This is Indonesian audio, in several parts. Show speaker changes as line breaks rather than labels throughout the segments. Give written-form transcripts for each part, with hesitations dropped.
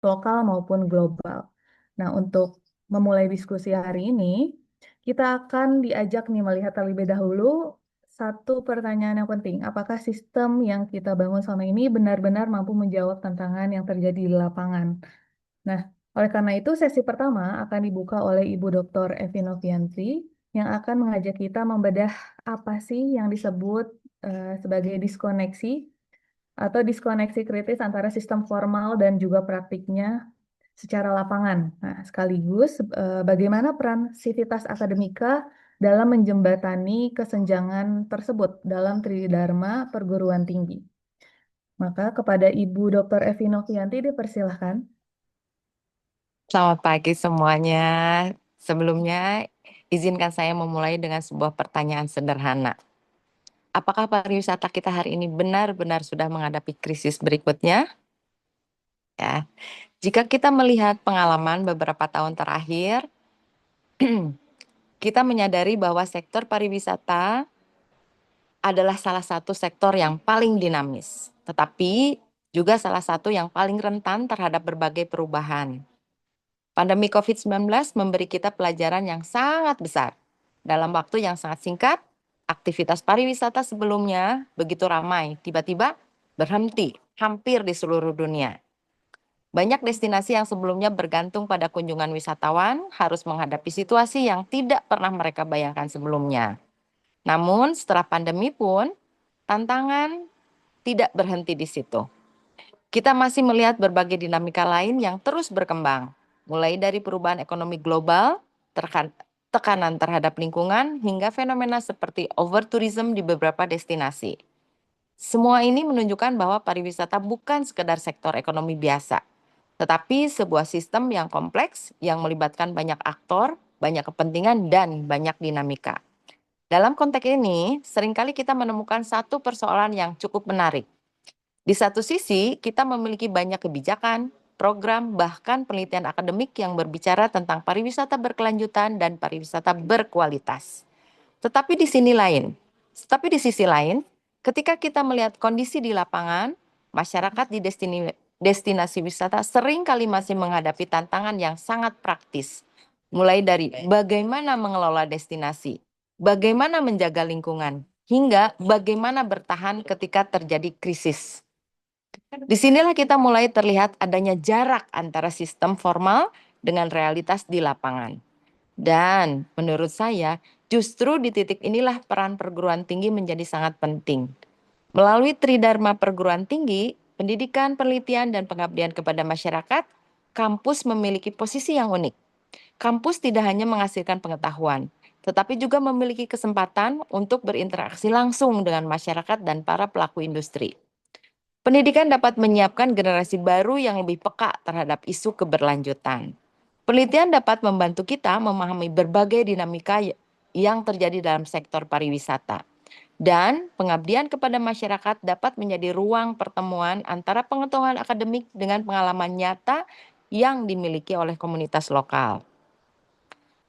lokal maupun global. Nah, untuk memulai diskusi hari ini, kita akan diajak nih melihat terlebih dahulu satu pertanyaan yang penting. Apakah sistem yang kita bangun selama ini benar-benar mampu menjawab tantangan yang terjadi di lapangan? Nah, oleh karena itu sesi pertama akan dibuka oleh Ibu Dr. Evi Novianti yang akan mengajak kita membedah apa sih yang disebut sebagai diskoneksi atau diskoneksi kritis antara sistem formal dan juga praktiknya secara lapangan. Nah, sekaligus bagaimana peran sivitas akademika dalam menjembatani kesenjangan tersebut dalam Tridharma perguruan tinggi. Maka kepada Ibu Dr. Evi Novianti dipersilahkan.
Selamat pagi semuanya. Sebelumnya, izinkan saya memulai dengan sebuah pertanyaan sederhana. Apakah pariwisata kita hari ini benar-benar sudah menghadapi krisis berikutnya? Ya, jika kita melihat pengalaman beberapa tahun terakhir, kita menyadari bahwa sektor pariwisata adalah salah satu sektor yang paling dinamis, tetapi juga salah satu yang paling rentan terhadap berbagai perubahan. Pandemi COVID-19 memberi kita pelajaran yang sangat besar. Dalam waktu yang sangat singkat, aktivitas pariwisata sebelumnya begitu ramai, tiba-tiba berhenti hampir di seluruh dunia. Banyak destinasi yang sebelumnya bergantung pada kunjungan wisatawan harus menghadapi situasi yang tidak pernah mereka bayangkan sebelumnya. Namun setelah pandemi pun, tantangan tidak berhenti di situ. Kita masih melihat berbagai dinamika lain yang terus berkembang, mulai dari perubahan ekonomi global, tekanan terhadap lingkungan, hingga fenomena seperti overtourism di beberapa destinasi. Semua ini menunjukkan bahwa pariwisata bukan sekedar sektor ekonomi biasa, tetapi sebuah sistem yang kompleks yang melibatkan banyak aktor, banyak kepentingan, dan banyak dinamika. Dalam konteks ini, seringkali kita menemukan satu persoalan yang cukup menarik. Di satu sisi, kita memiliki banyak kebijakan, program, bahkan penelitian akademik yang berbicara tentang pariwisata berkelanjutan dan pariwisata berkualitas. Tetapi di sisi lain, ketika kita melihat kondisi di lapangan, masyarakat di destinasi wisata sering kali masih menghadapi tantangan yang sangat praktis. Mulai dari bagaimana mengelola destinasi, bagaimana menjaga lingkungan, hingga bagaimana bertahan ketika terjadi krisis. Disinilah kita mulai terlihat adanya jarak antara sistem formal dengan realitas di lapangan. Dan menurut saya, justru di titik inilah peran perguruan tinggi menjadi sangat penting. Melalui Tridharma perguruan tinggi, pendidikan, penelitian, dan pengabdian kepada masyarakat, kampus memiliki posisi yang unik. Kampus tidak hanya menghasilkan pengetahuan, tetapi juga memiliki kesempatan untuk berinteraksi langsung dengan masyarakat dan para pelaku industri. Pendidikan dapat menyiapkan generasi baru yang lebih peka terhadap isu keberlanjutan. Penelitian dapat membantu kita memahami berbagai dinamika yang terjadi dalam sektor pariwisata. Dan pengabdian kepada masyarakat dapat menjadi ruang pertemuan antara pengetahuan akademik dengan pengalaman nyata yang dimiliki oleh komunitas lokal.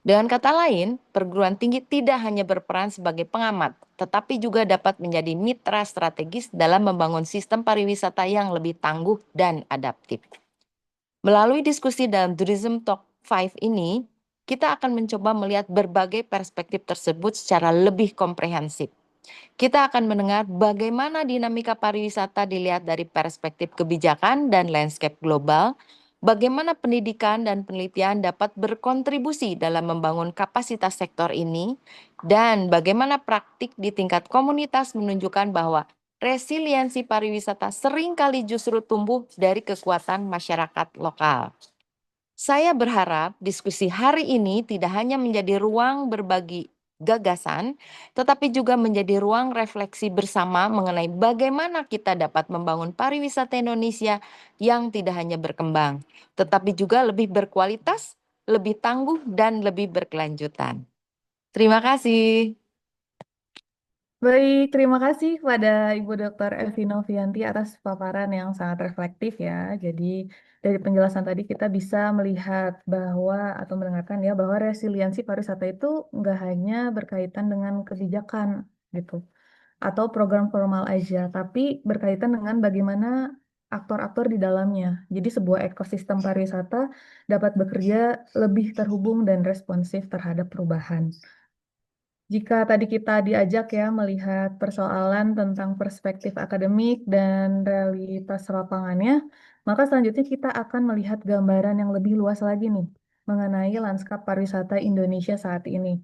Dengan kata lain, perguruan tinggi tidak hanya berperan sebagai pengamat, tetapi juga dapat menjadi mitra strategis dalam membangun sistem pariwisata yang lebih tangguh dan adaptif. Melalui diskusi dalam Tourism Talk 5 ini, kita akan mencoba melihat berbagai perspektif tersebut secara lebih komprehensif. Kita akan mendengar bagaimana dinamika pariwisata dilihat dari perspektif kebijakan dan landscape global, bagaimana pendidikan dan penelitian dapat berkontribusi dalam membangun kapasitas sektor ini, dan bagaimana praktik di tingkat komunitas menunjukkan bahwa resiliensi pariwisata seringkali justru tumbuh dari kekuatan masyarakat lokal. Saya berharap diskusi hari ini tidak hanya menjadi ruang berbagi gagasan, tetapi juga menjadi ruang refleksi bersama mengenai bagaimana kita dapat membangun pariwisata Indonesia yang tidak hanya berkembang, tetapi juga lebih berkualitas, lebih tangguh, dan lebih berkelanjutan. Terima kasih.
Baik, terima kasih kepada Ibu Dr. Evi Novianti atas paparan yang sangat reflektif ya. Jadi dari penjelasan tadi kita bisa melihat bahwa atau mendengarkan ya bahwa resiliensi pariwisata itu nggak hanya berkaitan dengan kebijakan gitu atau program formal aja, tapi berkaitan dengan bagaimana aktor-aktor di dalamnya. Jadi sebuah ekosistem pariwisata dapat bekerja lebih terhubung dan responsif terhadap perubahan. Jika tadi kita diajak ya melihat persoalan tentang perspektif akademik dan realitas lapangannya, maka selanjutnya kita akan melihat gambaran yang lebih luas lagi nih mengenai lanskap pariwisata Indonesia saat ini.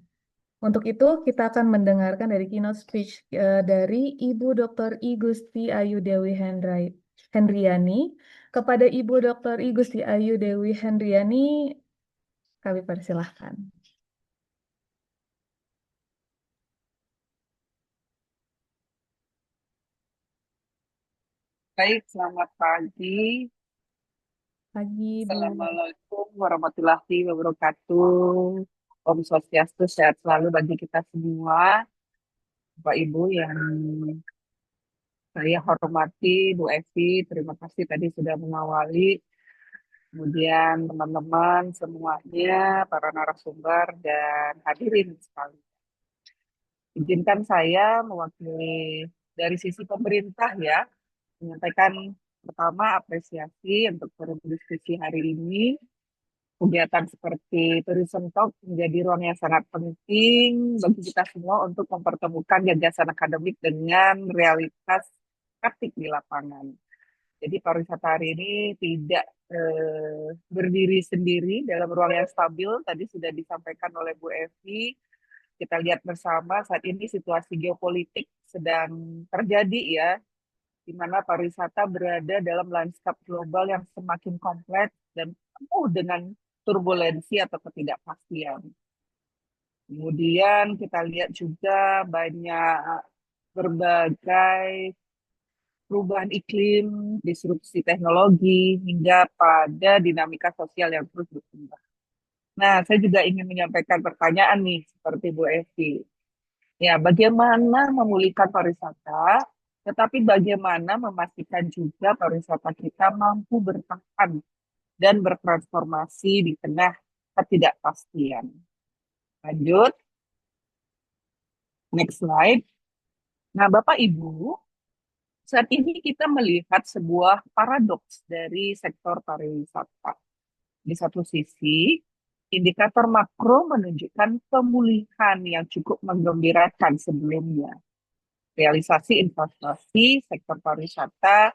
Untuk itu, kita akan mendengarkan dari keynote speech dari Ibu Dr. I Gusti Ayu Dewi Hendriani. Kepada Ibu Dr. I Gusti Ayu Dewi Hendriani, kami persilahkan.
Baik, selamat pagi.
Pagi, Bu.
Assalamualaikum warahmatullahi wabarakatuh. Om Swastiastu, sehat selalu bagi kita semua. Bapak Ibu yang saya hormati, Bu Evi, terima kasih tadi sudah mengawali. Kemudian teman-teman semuanya, para narasumber dan hadirin sekalian. Izinkan saya mewakili dari sisi pemerintah ya, menyampaikan pertama apresiasi untuk forum diskusi hari ini. Kegiatan seperti Tourism Talk menjadi ruang yang sangat penting bagi kita semua untuk mempertemukan gagasan akademik dengan realitas praktik di lapangan. Jadi pariwisata hari ini tidak berdiri sendiri dalam ruang yang stabil. Tadi sudah disampaikan oleh Bu Evi. Kita lihat bersama saat ini situasi geopolitik sedang terjadi ya, di mana pariwisata berada dalam lanskap global yang semakin kompleks dan penuh dengan turbulensi atau ketidakpastian. Kemudian kita lihat juga banyak berbagai perubahan iklim, disrupsi teknologi, hingga pada dinamika sosial yang terus berkembang. Nah, saya juga ingin menyampaikan pertanyaan nih, seperti Bu Evi. Ya, bagaimana memulihkan pariwisata, tetapi bagaimana memastikan juga pariwisata kita mampu bertahan dan bertransformasi di tengah ketidakpastian. Lanjut, next slide. Nah, Bapak Ibu, saat ini kita melihat sebuah paradoks dari sektor pariwisata. Di satu sisi, indikator makro menunjukkan pemulihan yang cukup menggembirakan sebelumnya. Realisasi investasi sektor pariwisata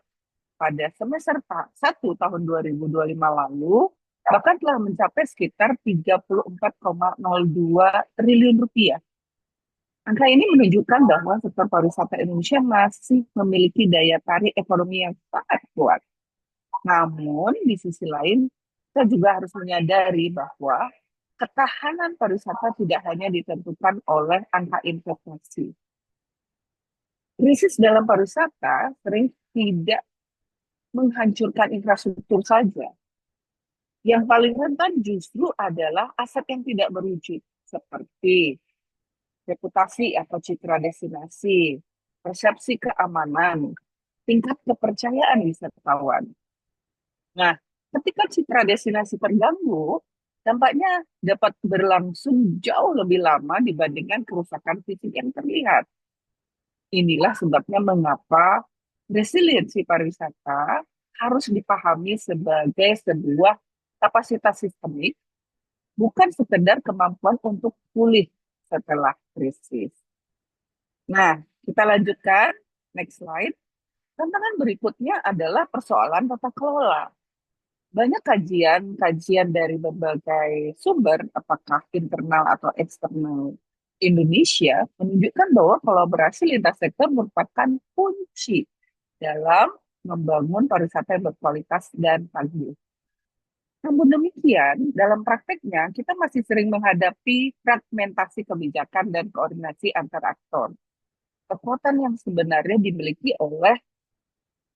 pada semester 1 tahun 2025 lalu bahkan telah mencapai sekitar 34,02 triliun rupiah. Angka ini menunjukkan bahwa sektor pariwisata Indonesia masih memiliki daya tarik ekonomi yang sangat kuat. Namun, di sisi lain, kita juga harus menyadari bahwa ketahanan pariwisata tidak hanya ditentukan oleh angka investasi. Krisis dalam pariwisata sering tidak menghancurkan infrastruktur saja. Yang paling rentan justru adalah aset yang tidak berwujud, seperti reputasi atau citra destinasi, persepsi keamanan, tingkat kepercayaan wisatawan. Nah, ketika citra destinasi terganggu, dampaknya dapat berlangsung jauh lebih lama dibandingkan kerusakan fisik yang terlihat. Inilah sebabnya mengapa resiliensi pariwisata harus dipahami sebagai sebuah kapasitas sistemik, bukan sekedar kemampuan untuk pulih setelah krisis. Nah, kita lanjutkan. Next slide. Tantangan berikutnya adalah persoalan tata kelola. Banyak kajian dari berbagai sumber, apakah internal atau eksternal Indonesia, menunjukkan bahwa kolaborasi lintas sektor merupakan kunci dalam membangun pariwisata yang berkualitas dan tangguh. Namun demikian, dalam prakteknya kita masih sering menghadapi fragmentasi kebijakan dan koordinasi antar aktor. Kekuatan yang sebenarnya dimiliki oleh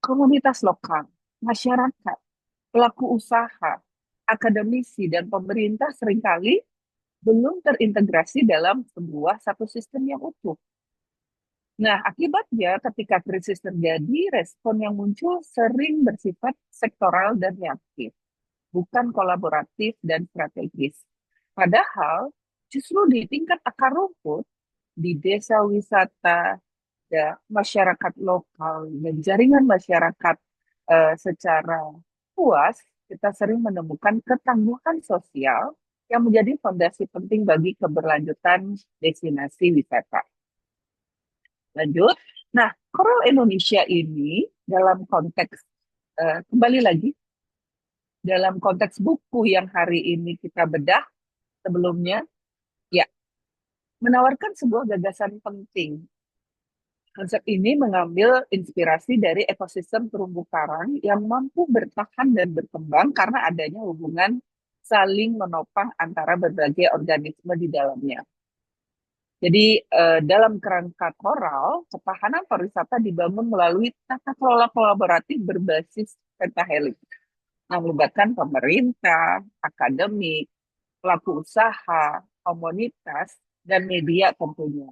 komunitas lokal, masyarakat, pelaku usaha, akademisi, dan pemerintah seringkali belum terintegrasi dalam sebuah satu sistem yang utuh. Nah, akibatnya ketika krisis terjadi, respon yang muncul sering bersifat sektoral dan reaktif, bukan kolaboratif dan strategis. Padahal justru di tingkat akar rumput, di desa wisata, ya, masyarakat lokal, dan jaringan masyarakat secara luas, kita sering menemukan ketangguhan sosial yang menjadi fondasi penting bagi keberlanjutan destinasi wisata. Lanjut. Nah, Coral Indonesia ini dalam konteks, kembali lagi, dalam konteks buku yang hari ini kita bedah sebelumnya, ya, menawarkan sebuah gagasan penting. Konsep ini mengambil inspirasi dari ekosistem terumbu karang yang mampu bertahan dan berkembang karena adanya hubungan saling menopang antara berbagai organisme di dalamnya. Jadi dalam kerangka koral, ketahanan pariwisata dibangun melalui tata kelola kolaboratif berbasis pentahelik yang melibatkan pemerintah, akademik, pelaku usaha, komunitas, dan media tentunya.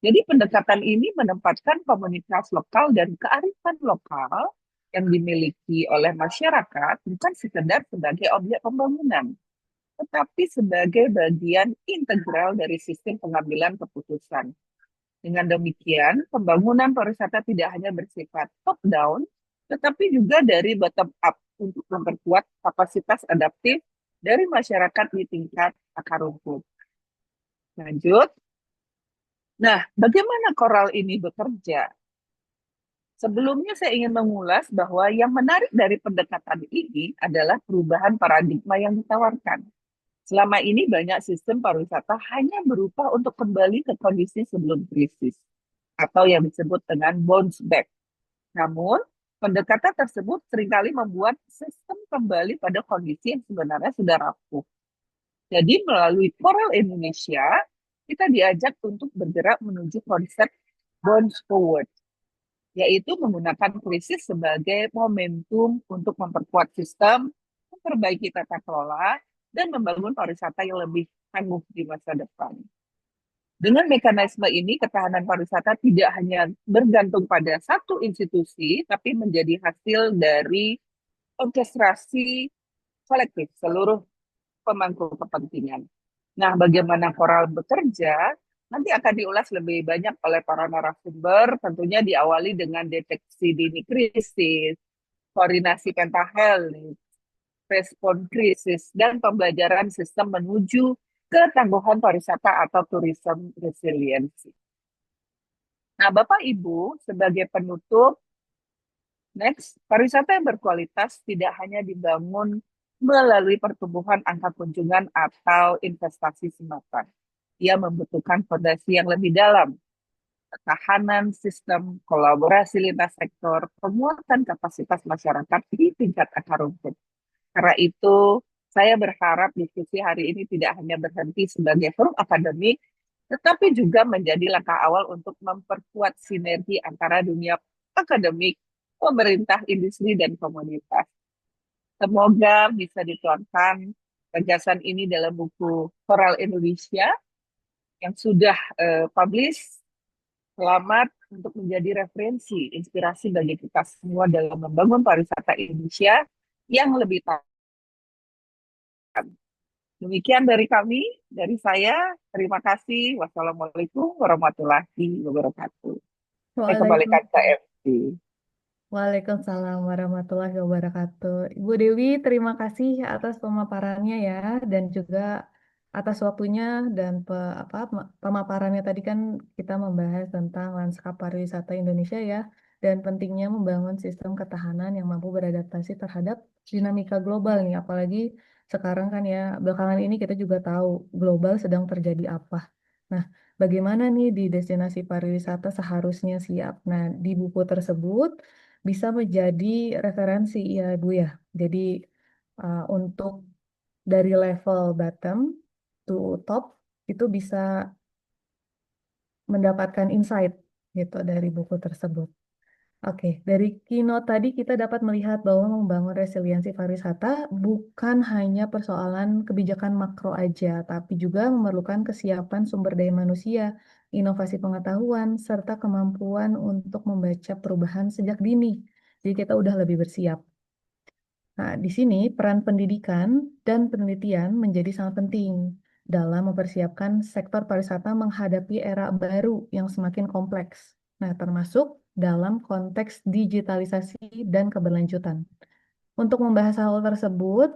Jadi pendekatan ini menempatkan komunitas lokal dan kearifan lokal yang dimiliki oleh masyarakat bukan sekedar sebagai objek pembangunan, tetapi sebagai bagian integral dari sistem pengambilan keputusan. Dengan demikian, pembangunan pariwisata tidak hanya bersifat top-down, tetapi juga dari bottom-up untuk memperkuat kapasitas adaptif dari masyarakat di tingkat akar rumput. Lanjut. Nah, bagaimana koral ini bekerja? Sebelumnya saya ingin mengulas bahwa yang menarik dari pendekatan ini adalah perubahan paradigma yang ditawarkan. Selama ini banyak sistem pariwisata hanya berupa untuk kembali ke kondisi sebelum krisis atau yang disebut dengan bounce back. Namun, pendekatan tersebut seringkali membuat sistem kembali pada kondisi yang sebenarnya sudah rapuh. Jadi melalui Coral Indonesia, kita diajak untuk bergerak menuju konsep bounce forward, yaitu menggunakan krisis sebagai momentum untuk memperkuat sistem, memperbaiki tata kelola, dan membangun pariwisata yang lebih tangguh di masa depan. Dengan mekanisme ini, ketahanan pariwisata tidak hanya bergantung pada satu institusi, tapi menjadi hasil dari orkestrasi kolektif seluruh pemangku kepentingan. Nah, bagaimana Coral bekerja nanti akan diulas lebih banyak oleh para narasumber, tentunya diawali dengan deteksi dini krisis, koordinasi pentahelik, respon krisis, dan pembelajaran sistem menuju ketangguhan pariwisata atau tourism resiliency. Nah, Bapak Ibu, sebagai penutup, next, pariwisata yang berkualitas tidak hanya dibangun melalui pertumbuhan angka kunjungan atau investasi semata. Ia membutuhkan fondasi yang lebih dalam, ketahanan sistem, kolaborasi lintas sektor, penguatan kapasitas masyarakat di tingkat akar rumput. Karena itu, saya berharap diskusi hari ini tidak hanya berhenti sebagai forum akademik, tetapi juga menjadi langkah awal untuk memperkuat sinergi antara dunia akademik, pemerintah, industri, dan komunitas. Semoga bisa dituangkan gagasan ini dalam buku Coral Indonesia yang sudah publish. Selamat untuk menjadi referensi, inspirasi bagi kita semua dalam membangun pariwisata Indonesia yang lebih tahan. Demikian dari kami, dari saya. Terima kasih. Wassalamualaikum warahmatullahi wabarakatuh. Saya kembalikan ke FT.
Waalaikumsalam warahmatullahi wabarakatuh. Ibu Dewi, terima kasih atas pemaparannya ya, dan juga atas waktunya dan pemaparannya tadi kan kita membahas tentang lanskap pariwisata Indonesia ya, dan pentingnya membangun sistem ketahanan yang mampu beradaptasi terhadap dinamika global nih, apalagi sekarang kan ya, belakangan ini kita juga tahu global sedang terjadi apa. Nah, bagaimana nih di destinasi pariwisata seharusnya siap? Nah, di buku tersebut bisa menjadi referensi ya Bu ya. Jadi untuk dari level bottom to top itu bisa mendapatkan insight gitu dari buku tersebut. Oke, dari keynote tadi kita dapat melihat bahwa membangun resiliensi pariwisata bukan hanya persoalan kebijakan makro aja, tapi juga memerlukan kesiapan sumber daya manusia, inovasi pengetahuan, serta kemampuan untuk membaca perubahan sejak dini. Jadi kita udah lebih bersiap. Nah, di sini peran pendidikan dan penelitian menjadi sangat penting dalam mempersiapkan sektor pariwisata menghadapi era baru yang semakin kompleks. Nah, termasuk dalam konteks digitalisasi dan keberlanjutan. Untuk membahas hal tersebut,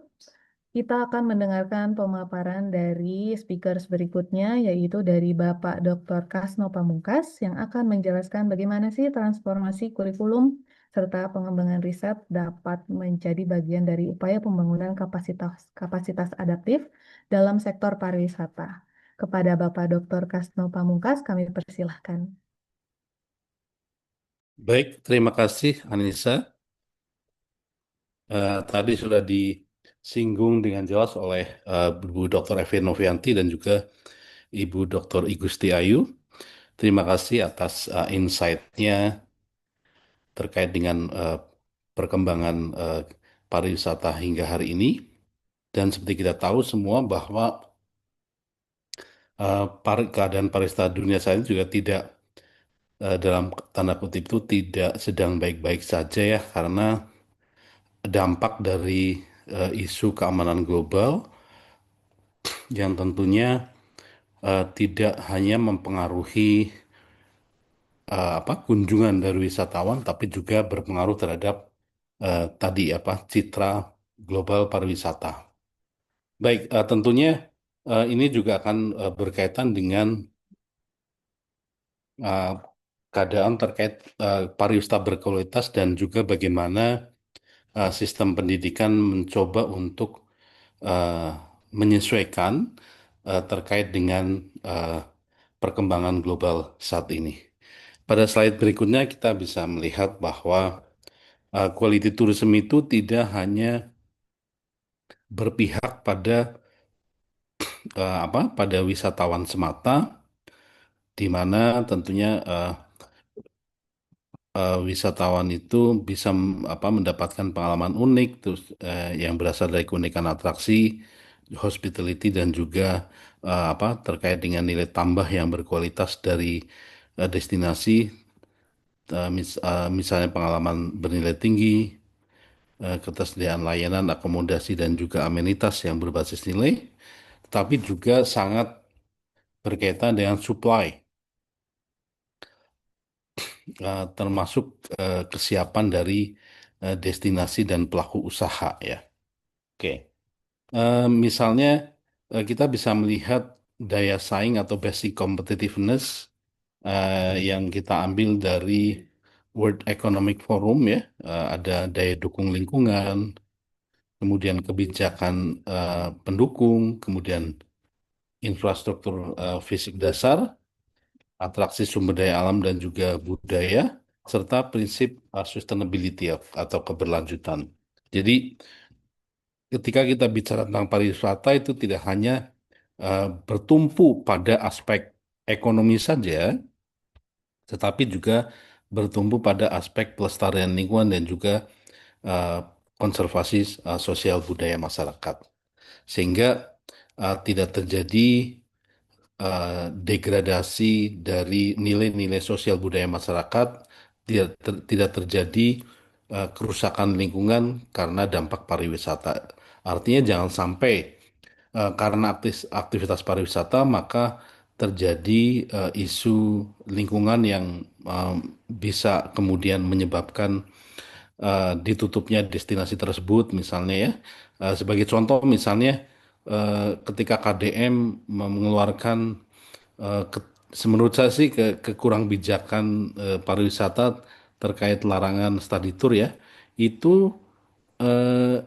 kita akan mendengarkan pemaparan dari speakers berikutnya, yaitu dari Bapak Dr. Kasno Pamungkas, yang akan menjelaskan bagaimana sih transformasi kurikulum serta pengembangan riset dapat menjadi bagian dari upaya pembangunan kapasitas adaptif dalam sektor pariwisata. Kepada Bapak Dr. Kasno Pamungkas, kami persilahkan.
Baik, terima kasih Anissa. Tadi sudah disinggung dengan jelas oleh Bu Dr. Evi Novianti dan juga Ibu Dr. Igusti Ayu. Terima kasih atas insight-nya terkait dengan perkembangan pariwisata hingga hari ini. Dan seperti kita tahu semua bahwa keadaan pariwisata dunia saat ini juga tidak dalam tanda kutip itu tidak sedang baik-baik saja ya, karena dampak dari isu keamanan global yang tentunya tidak hanya mempengaruhi kunjungan dari wisatawan, tapi juga berpengaruh terhadap tadi citra global pariwisata. Baik, tentunya ini juga akan berkaitan dengan uh, keadaan terkait pariwisata berkualitas dan juga bagaimana sistem pendidikan mencoba untuk uh, menyesuaikan terkait dengan uh, perkembangan global saat ini. Pada slide berikutnya kita bisa melihat bahwa quality tourism itu tidak hanya berpihak pada wisatawan semata, di mana tentunya wisatawan itu bisa mendapatkan pengalaman unik terus yang berasal dari keunikan atraksi, hospitality dan juga terkait dengan nilai tambah yang berkualitas dari destinasi, misalnya pengalaman bernilai tinggi, ketersediaan layanan, akomodasi dan juga amenitas yang berbasis nilai, tapi juga sangat berkaitan dengan supply, termasuk kesiapan dari destinasi dan pelaku usaha ya. Oke. Misalnya kita bisa melihat daya saing atau basic competitiveness yang kita ambil dari World Economic Forum ya. Ada daya dukung lingkungan, kemudian kebijakan pendukung, kemudian infrastruktur fisik dasar, atraksi sumber daya alam dan juga budaya, serta prinsip sustainability atau keberlanjutan. Jadi ketika kita bicara tentang pariwisata itu tidak hanya bertumpu pada aspek ekonomi saja, tetapi juga bertumpu pada aspek pelestarian lingkungan dan juga uh, konservasi sosial budaya masyarakat. Sehingga tidak terjadi degradasi dari nilai-nilai sosial budaya masyarakat, tidak terjadi kerusakan lingkungan karena dampak pariwisata. Artinya jangan sampai karena aktivitas pariwisata maka terjadi isu lingkungan yang bisa kemudian menyebabkan ditutupnya destinasi tersebut misalnya ya. Sebagai contoh misalnya ketika KDM mengeluarkan eh, ke- menurut saya sih kekurang bijakan pariwisata terkait larangan study tour ya, itu eh,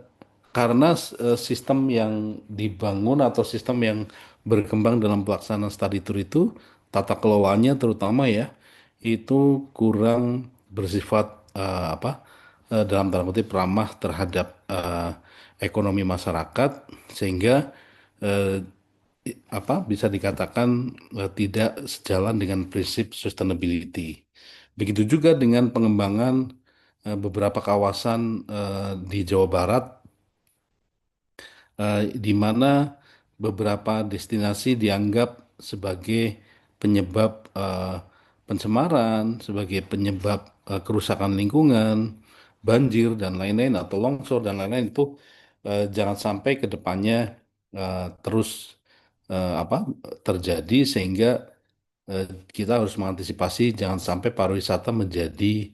karena sistem yang dibangun atau sistem yang berkembang dalam pelaksanaan study tour itu tata kelolanya terutama ya itu kurang bersifat dalam tanda kutip ramah terhadap ekonomi masyarakat sehingga eh, bisa dikatakan tidak sejalan dengan prinsip sustainability. Begitu juga dengan pengembangan beberapa kawasan di Jawa Barat di mana beberapa destinasi dianggap sebagai penyebab pencemaran, sebagai penyebab kerusakan lingkungan, banjir dan lain-lain atau longsor dan lain-lain itu jangan sampai ke depannya terus terjadi sehingga eh, kita harus mengantisipasi jangan sampai pariwisata menjadi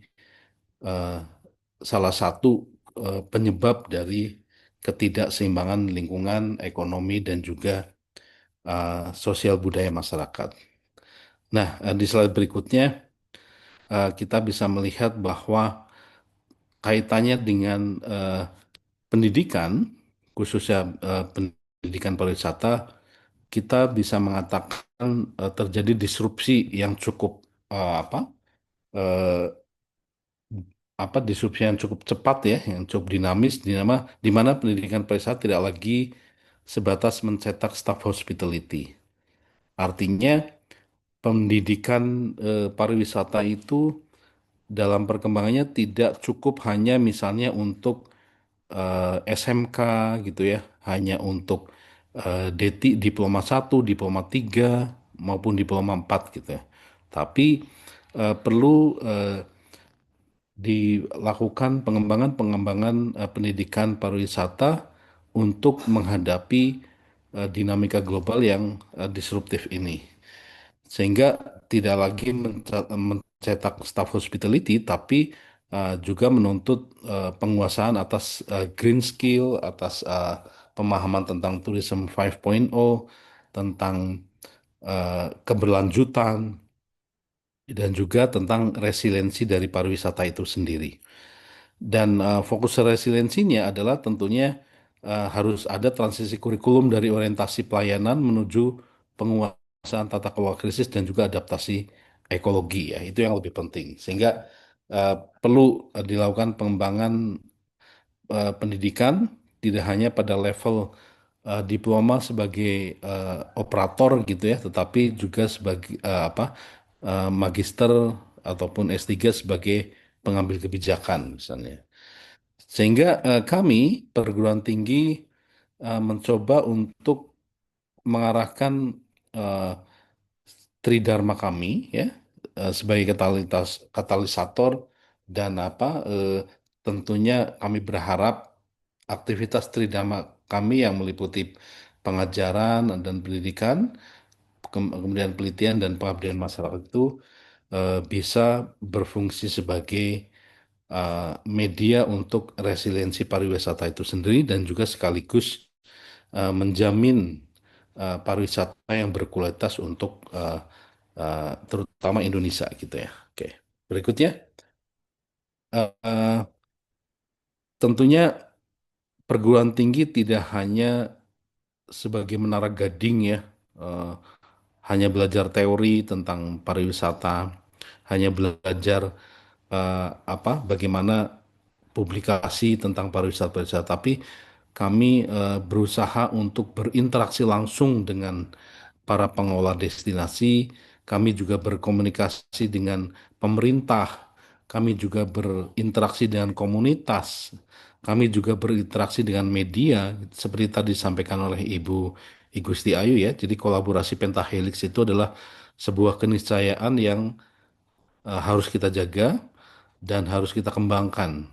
eh, salah satu penyebab dari ketidakseimbangan lingkungan, ekonomi, dan juga sosial budaya masyarakat. Nah, di slide berikutnya kita bisa melihat bahwa kaitannya dengan pendidikan, khususnya pendidikan pariwisata, kita bisa mengatakan terjadi disrupsi yang cukup eh, disrupsi yang cukup cepat ya, yang cukup dinamis, di mana pendidikan pariwisata tidak lagi sebatas mencetak staf hospitality. Artinya pendidikan pariwisata itu dalam perkembangannya tidak cukup hanya misalnya untuk SMK gitu ya, hanya untuk diploma 1, diploma 3 maupun diploma 4 gitu ya. Tapi perlu dilakukan pengembangan-pengembangan pendidikan pariwisata untuk menghadapi dinamika global yang disruptif ini. Sehingga tidak lagi mencetak staff hospitality, tapi juga menuntut penguasaan atas green skill, atas pemahaman tentang tourism 5.0, tentang keberlanjutan, dan juga tentang resiliensi dari pariwisata itu sendiri. Dan fokus resiliensinya adalah tentunya harus ada transisi kurikulum dari orientasi pelayanan menuju penguasaan tata kelola krisis dan juga adaptasi ekologi ya. Itu yang lebih penting. Sehingga uh, perlu dilakukan pengembangan pendidikan tidak hanya pada level diploma sebagai operator gitu ya, tetapi juga sebagai magister ataupun S3 sebagai pengambil kebijakan misalnya. Sehingga kami perguruan tinggi mencoba untuk mengarahkan eh, tridharma kami ya sebagai katalisator dan tentunya kami berharap aktivitas tridharma kami yang meliputi pengajaran dan pendidikan, kemudian penelitian dan pengabdian masyarakat itu bisa berfungsi sebagai media untuk resiliensi pariwisata itu sendiri dan juga sekaligus menjamin pariwisata yang berkualitas untuk terutama Indonesia gitu ya. Oke, berikutnya eh, tentunya perguruan tinggi tidak hanya sebagai menara gading ya, eh, hanya belajar teori tentang pariwisata, hanya belajar bagaimana publikasi tentang pariwisata, tapi kami berusaha untuk berinteraksi langsung dengan para pengelola destinasi, kami juga berkomunikasi dengan pemerintah, kami juga berinteraksi dengan komunitas, kami juga berinteraksi dengan media, seperti tadi disampaikan oleh Ibu Igusti Ayu ya. Jadi kolaborasi Pentahelix itu adalah sebuah keniscayaan yang harus kita jaga dan harus kita kembangkan.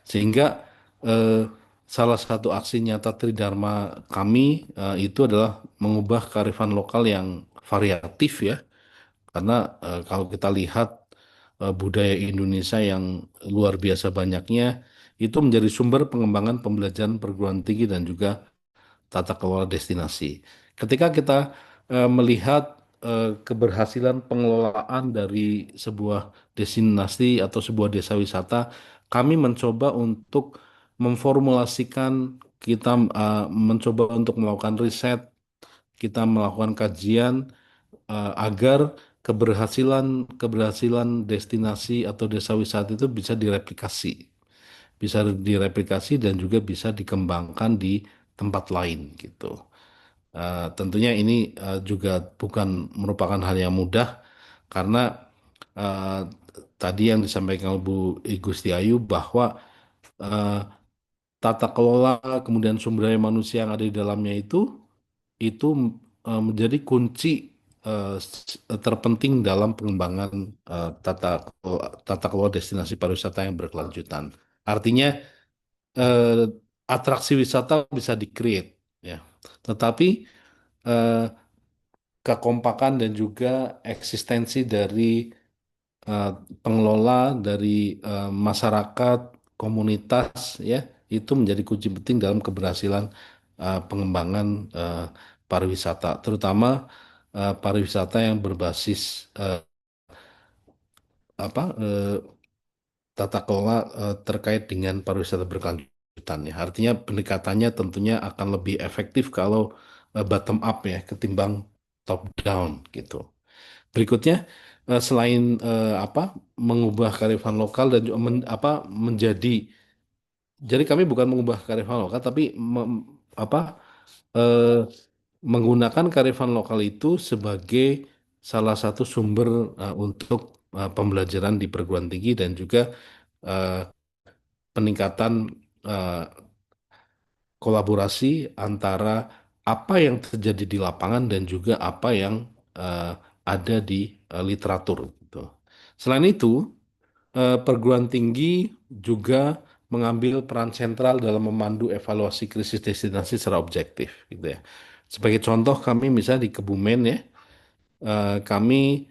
Sehingga eh, salah satu aksi nyata Tridharma kami itu adalah mengubah kearifan lokal yang variatif ya. Karena kalau kita lihat budaya Indonesia yang luar biasa banyaknya, itu menjadi sumber pengembangan pembelajaran perguruan tinggi dan juga tata kelola destinasi. Ketika kita melihat keberhasilan pengelolaan dari sebuah destinasi atau sebuah desa wisata, kami mencoba untuk memformulasikan, kita mencoba untuk melakukan riset, kita melakukan kajian agar keberhasilan keberhasilan destinasi atau desa wisata itu bisa direplikasi dan juga bisa dikembangkan di tempat lain gitu. Tentunya ini juga bukan merupakan hal yang mudah karena eh, tadi yang disampaikan oleh Bu Igusti Ayu bahwa eh, tata kelola kemudian sumber daya manusia yang ada di dalamnya itu menjadi kunci terpenting dalam pengembangan tata kelola destinasi pariwisata yang berkelanjutan. Artinya eh, atraksi wisata bisa di-create ya. Tetapi eh, kekompakan dan juga eksistensi dari eh, pengelola, dari masyarakat, komunitas, ya, itu menjadi kunci penting dalam keberhasilan pengembangan eh, pariwisata, terutama pariwisata yang berbasis apa tata kelola terkait dengan pariwisata berkelanjutan, ya. Artinya pendekatannya tentunya akan lebih efektif kalau bottom up, ya, ketimbang top down gitu. Berikutnya, selain mengubah kearifan lokal dan juga menjadi, jadi kami bukan mengubah kearifan lokal, tapi apa eh, menggunakan kearifan lokal itu sebagai salah satu sumber untuk pembelajaran di perguruan tinggi dan juga eh, peningkatan eh, kolaborasi antara apa yang terjadi di lapangan dan juga apa yang eh, ada di literatur gitu. Selain itu, perguruan tinggi juga mengambil peran sentral dalam memandu evaluasi krisis destinasi secara objektif gitu, ya. Sebagai contoh, kami misalnya di Kebumen, ya, kami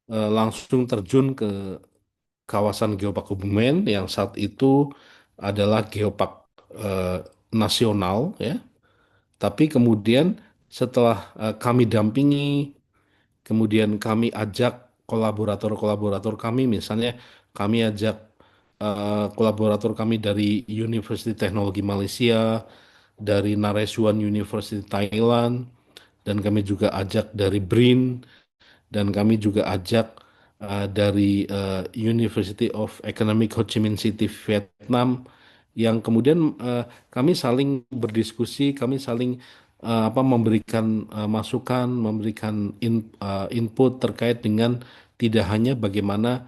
langsung terjun ke kawasan Geopark Kebumen yang saat itu adalah geopark eh, nasional, ya. Tapi kemudian setelah kami dampingi, kemudian kami ajak kolaborator-kolaborator kami, misalnya kami ajak kolaborator kami dari University Teknologi Malaysia, dari Naresuan University Thailand, dan kami juga ajak dari BRIN, dan kami juga ajak dari University of Economic Ho Chi Minh City, Vietnam, yang kemudian kami saling berdiskusi, kami saling memberikan masukan, memberikan input terkait dengan tidak hanya bagaimana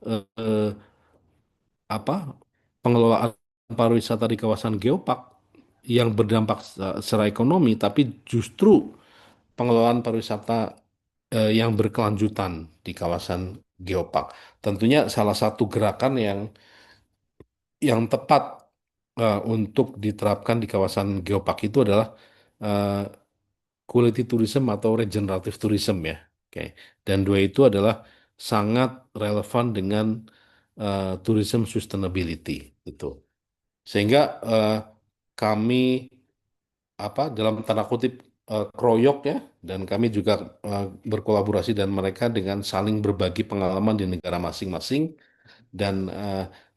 eh, apa pengelolaan pariwisata di kawasan geopark yang berdampak secara ekonomi, tapi justru pengelolaan pariwisata yang berkelanjutan di kawasan geopark. Tentunya salah satu gerakan yang tepat untuk diterapkan di kawasan geopark itu adalah eh, quality tourism atau regenerative tourism, ya. Oke. Dan dua itu adalah sangat relevan dengan tourism sustainability itu. Sehingga kami dalam tanda kutip kroyok, ya, dan kami juga berkolaborasi dan mereka dengan saling berbagi pengalaman di negara masing-masing, dan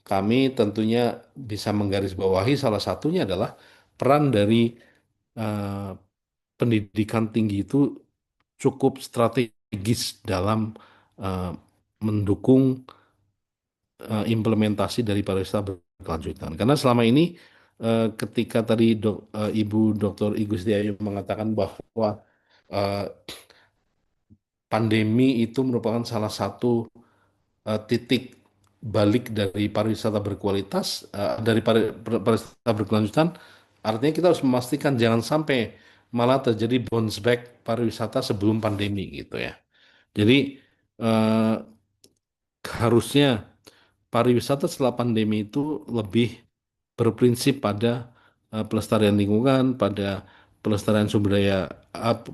kami tentunya bisa menggarisbawahi salah satunya adalah peran dari eh, pendidikan tinggi itu cukup strategis dalam eh, mendukung implementasi dari pariwisata berkelanjutan. Karena selama ini ketika tadi Ibu Dr. Igusti Ayu mengatakan bahwa eh, pandemi itu merupakan salah satu titik balik dari pariwisata berkualitas, pariwisata berkelanjutan, artinya kita harus memastikan jangan sampai malah terjadi bounce back pariwisata sebelum pandemi gitu, ya. Jadi eh, harusnya pariwisata setelah pandemi itu lebih berprinsip pada pelestarian lingkungan, pada pelestarian sumber daya,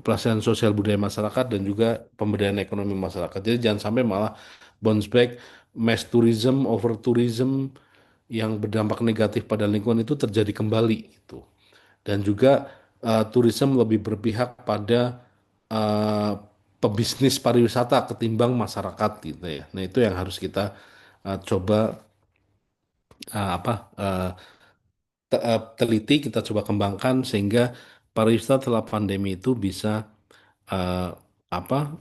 pelestarian sosial budaya masyarakat, dan juga pemberdayaan ekonomi masyarakat. Jadi jangan sampai malah bounce back, mass tourism, over tourism yang berdampak negatif pada lingkungan itu terjadi kembali gitu. Dan juga tourism lebih berpihak pada uh, pebisnis pariwisata ketimbang masyarakat gitu, ya. Nah, itu yang harus kita coba uh, apa uh, teliti, kita coba kembangkan sehingga pariwisata setelah pandemi itu bisa uh, apa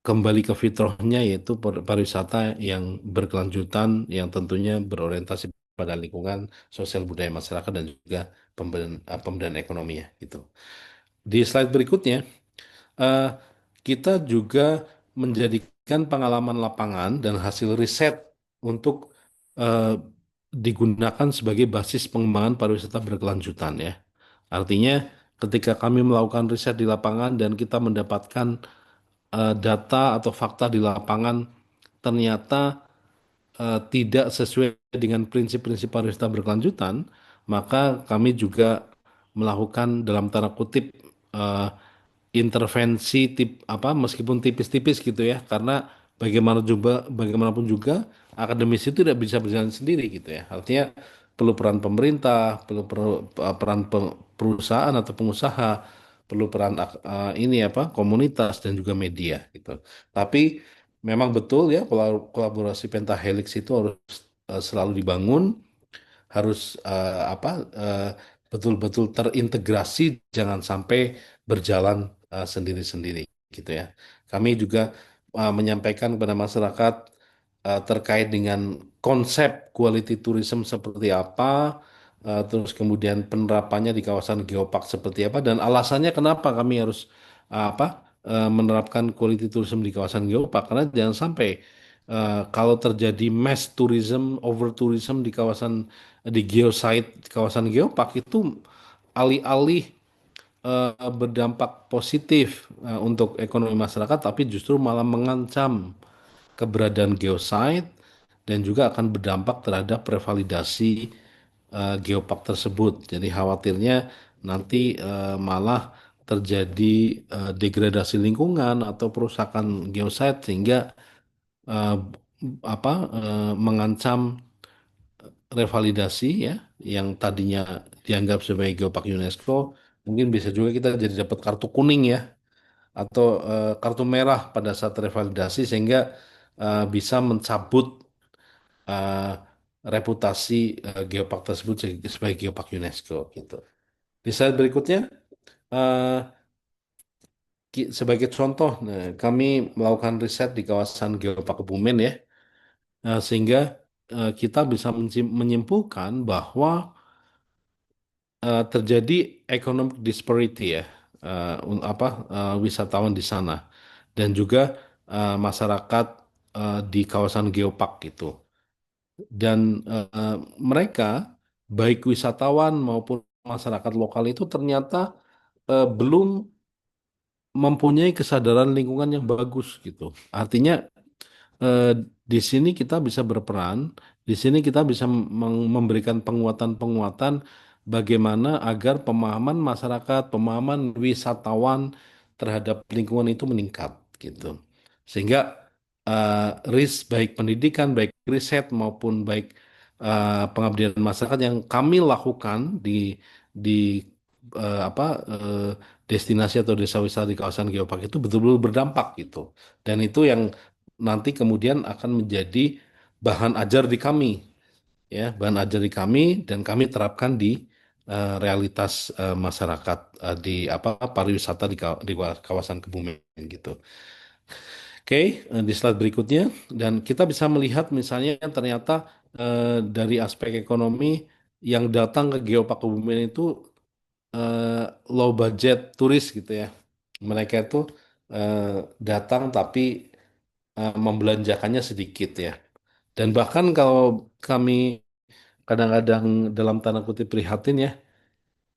kembali ke fitrahnya, yaitu pariwisata yang berkelanjutan, yang tentunya berorientasi pada lingkungan, sosial budaya masyarakat, dan juga pemberdayaan ekonomi, ya, gitu. Di slide berikutnya, eh, kita juga menjadikan pengalaman lapangan dan hasil riset untuk eh, digunakan sebagai basis pengembangan pariwisata berkelanjutan, ya. Artinya, ketika kami melakukan riset di lapangan dan kita mendapatkan data atau fakta di lapangan ternyata tidak sesuai dengan prinsip-prinsip pariwisata berkelanjutan, maka kami juga melakukan dalam tanda kutip eh, intervensi meskipun tipis-tipis gitu ya, karena bagaimanapun juga akademisi itu tidak bisa berjalan sendiri gitu ya, artinya perlu peran pemerintah, peran perusahaan atau pengusaha, perlu peran komunitas dan juga media gitu. Tapi memang betul ya, kolaborasi pentahelix itu harus selalu dibangun, harus betul-betul terintegrasi, jangan sampai berjalan sendiri-sendiri gitu ya. Kami juga menyampaikan kepada masyarakat terkait dengan konsep quality tourism seperti apa, terus kemudian penerapannya di kawasan geopark seperti apa, dan alasannya kenapa kami harus menerapkan quality tourism di kawasan geopark, karena jangan sampai kalau terjadi mass tourism, over tourism di geosite, kawasan geopark itu alih-alih berdampak positif untuk ekonomi masyarakat, tapi justru malah mengancam keberadaan geosite dan juga akan berdampak terhadap revalidasi geopark tersebut. Jadi khawatirnya nanti malah terjadi degradasi lingkungan atau perusakan geosite sehingga eh, mengancam revalidasi ya, yang tadinya dianggap sebagai geopark UNESCO, mungkin bisa juga kita jadi dapat kartu kuning ya, atau kartu merah pada saat revalidasi, sehingga bisa mencabut eh, reputasi geopark tersebut sebagai geopark UNESCO gitu. Di slide berikutnya, eh, sebagai contoh, nah, kami melakukan riset di kawasan geopark Kebumen ya. Sehingga kita bisa menyimpulkan bahwa terjadi economic disparity ya, wisatawan di sana dan juga masyarakat di kawasan geopark gitu. Dan mereka, baik wisatawan maupun masyarakat lokal itu ternyata belum mempunyai kesadaran lingkungan yang bagus gitu. Artinya eh, di sini kita bisa berperan, di sini kita bisa memberikan penguatan-penguatan bagaimana agar pemahaman masyarakat, pemahaman wisatawan terhadap lingkungan itu meningkat gitu. Sehingga risk baik pendidikan, baik riset maupun baik pengabdian masyarakat yang kami lakukan di destinasi atau desa wisata di kawasan geopark itu betul-betul berdampak gitu. Dan itu yang nanti kemudian akan menjadi bahan ajar di kami, ya, bahan ajar di kami dan kami terapkan di realitas masyarakat di pariwisata di kawasan Kebumen gitu. Oke, di slide berikutnya, dan kita bisa melihat misalnya ternyata dari aspek ekonomi yang datang ke Geopark Kebumen itu eh, low budget turis gitu ya. Mereka itu eh, datang tapi membelanjakannya sedikit ya. Dan bahkan kalau kami kadang-kadang dalam tanda kutip prihatin ya,